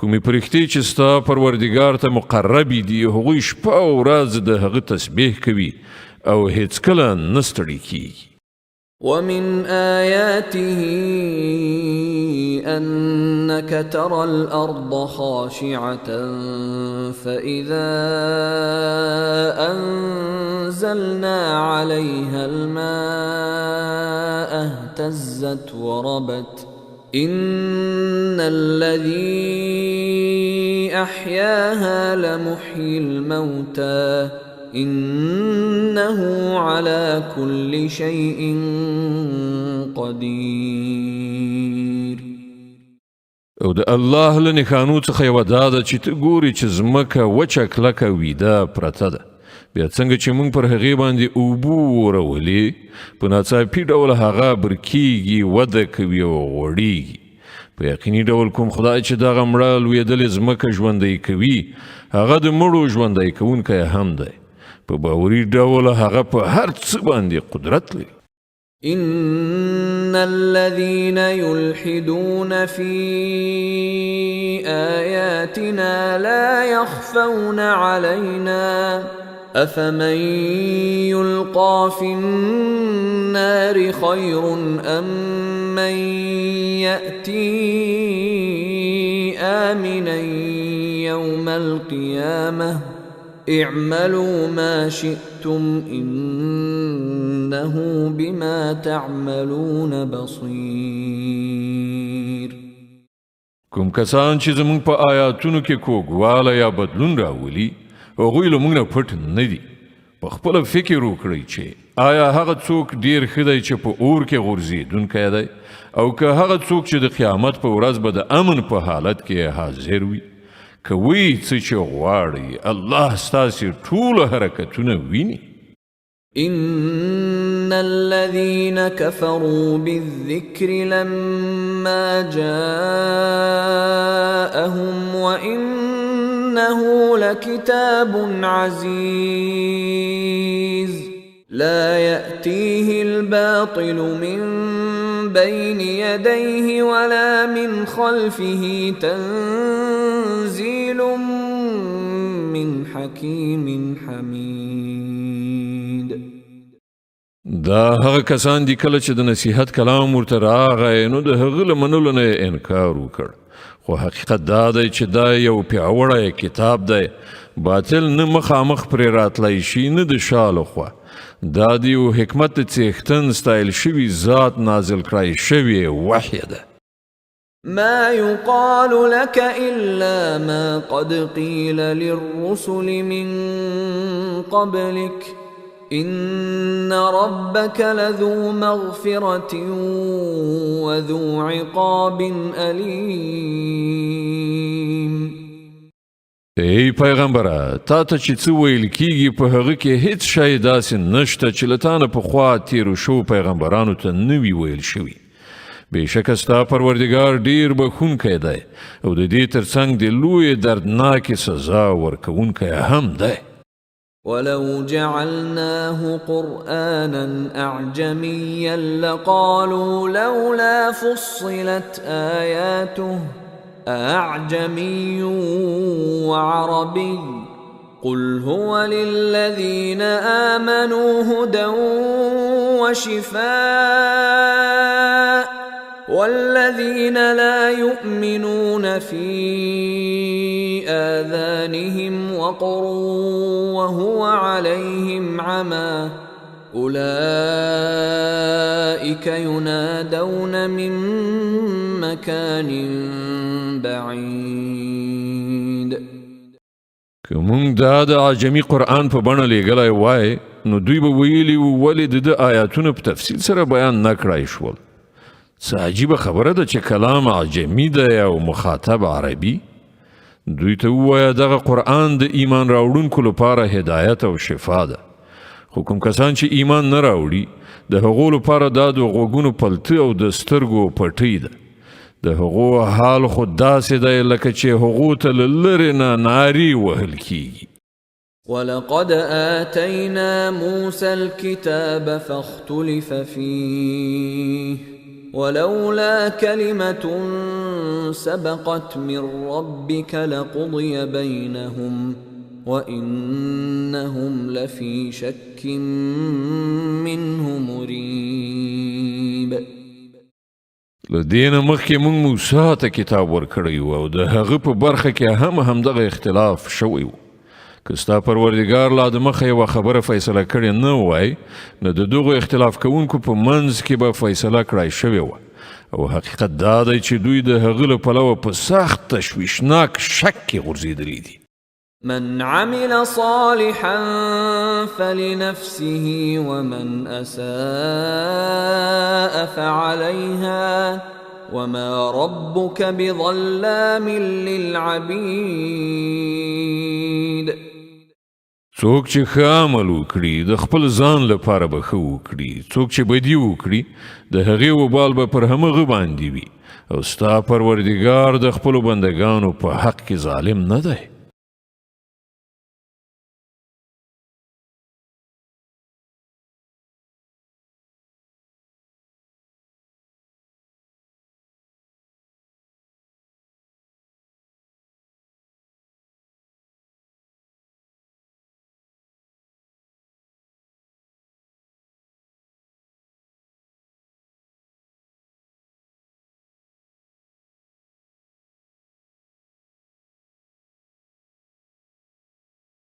کومې پرښتې چې ستا پروردګار ته مقربې دي هغوی شپه او ورځ د هغه تسبیح کوي او هیڅکله نه ستړي کیږي. ومن آياته أنك ترى الأرض خاشعة فإذا أنزلنا عليها الماء اهتزت وربت إن الذي أحياها لمحيي الموتى إنه على كل شيء قدير. او د الله له نښانو څخه یوه دا ده چې ته ګورې چې ځمکه وچه کلکه ویده پرته ده. بیا څنګه چې موږ پر هغې باندې اوبه ورولې په ناڅاپي ډول هغه برکیږي وده کوي او غوړیږي. په یقیني ډول کوم خدای چې دغه مړه لویدلې ځمکه ژوندی کوي هغه د مړو ژوندی کوونکی هم دی. په باوري ډول هغه په هر څه باندې قدرت لري. إن الذين يلحدون في آياتنا لا يخفون علينا أفمن يلقى في النار خير أم من يأتي آمنا يوم القيامة اعملوا ما شئتم إنه بما تعملون بصير. کوم کسان چې زموږ په آیاتونو کې کوږوالی یا بدلون راولي هغوی له موږ نه پټ نه دي. په خپله فکر وکړئ چې آیا هغه څوک ډیر ښه دی چې په اور کې غورځېدونکی دی او که هغه څوک چې د قیامت په ورځ به د امن په حالت کې حاضر وي. کوي څه چې غواړي الله ستاسې ټول حرکتونه ویني. إن الذين كفروا بالذكر لما جاءهم وإنه لكتاب عزيز لا يأتيه الباطل من بين يديه ولا من خلفه تنزيل من حكيم حميد. دا هغه کسان دي کله چې د نصیحت کلام ورته راغی نو د هغه له منلو نه انکار وکړ خو حقیقت دا دی چې دا یو پیاوړی کتاب دی باطل نه مخامخ پرې راتلی شي نه د شا لخوا دا د یو حکمت د څښتن ستایل شوي ذات نازل کړی شوې وحی ده ما يقال لك إلا ما قد قيل للرسل من قبلك إن ربك لذو مغفرة وذو عقاب أليم ای پیغمبره تا ته چې څه ویل کیږي په هغه کې هیڅ شی داسې نشته چې له تا نه پخوا تیرو شو پیغمبرانو ته نه وي ویل شوي بېشکه ستا پروردګار ډیر بخښونکی دی او د دې ترڅنګ د لویې دردناکې سزا ورکوونکی هم دی ولو جعلناه قرآنا أعجميا لقالوا لولا فصلت آياته أعجمي وعربي قل هو للذين آمنوا هدى وشفاء والذين لا يؤمنون في آذانهم وقر وهو عليهم عمى أولئك ينادون من مكان بعيد که مونږ دا د عجمي قرآن په بڼه لیږلی وای نو دوی به ویلي وو ولې د ده آیاتونه په تفصیل سره بیان نه کړای شول څه عجیبه خبره ده چې کلام عجمي دی او مخاطب عربي دوی ته ووایه دغه قرآن د ایمان راوړونکو لپاره هدایت او شفا ده خو کوم کسان چې ایمان نه راوړي د هغو لپاره دا د غوږونو پلته او د سترګو پټۍ ده د هغو حال خو داسې دی لکه چې هغو ته له لرې نه نارې وهل کیږي ولقد آتينا موسى الكتاب فاختلف فيه ولولا كلمة سبقت من ربك لقضي بينهم وإنهم لفي شك منه مريب له دې نه مخکې موږ موسی ته کتاب ورکړی و او د هغه په برخه کې همدغه اختلاف شوی و که ستا پروردګار لا د مخه یوه خبره فیصله کړې نه وای نو د دغو اختلاف کوونکو په منځ کې به فیصله کړای شوې وه او حقیقت دا دی چې دوی د هغه له پلوه په سخت تشویشناک شک کې غورځېدلي دي من عمل صالحا فلنفسه ومن أساء فعليها وما ربك بظلام للعبيد څوک چې ښه عمل وکړي د خپل ځان لپاره به ښه وکړي څوک چې بدي وکړي د هغې وبال به پر همغه باندې وي او ستا پروردګار د خپلو بندګانو په حق کې ظالم نه دی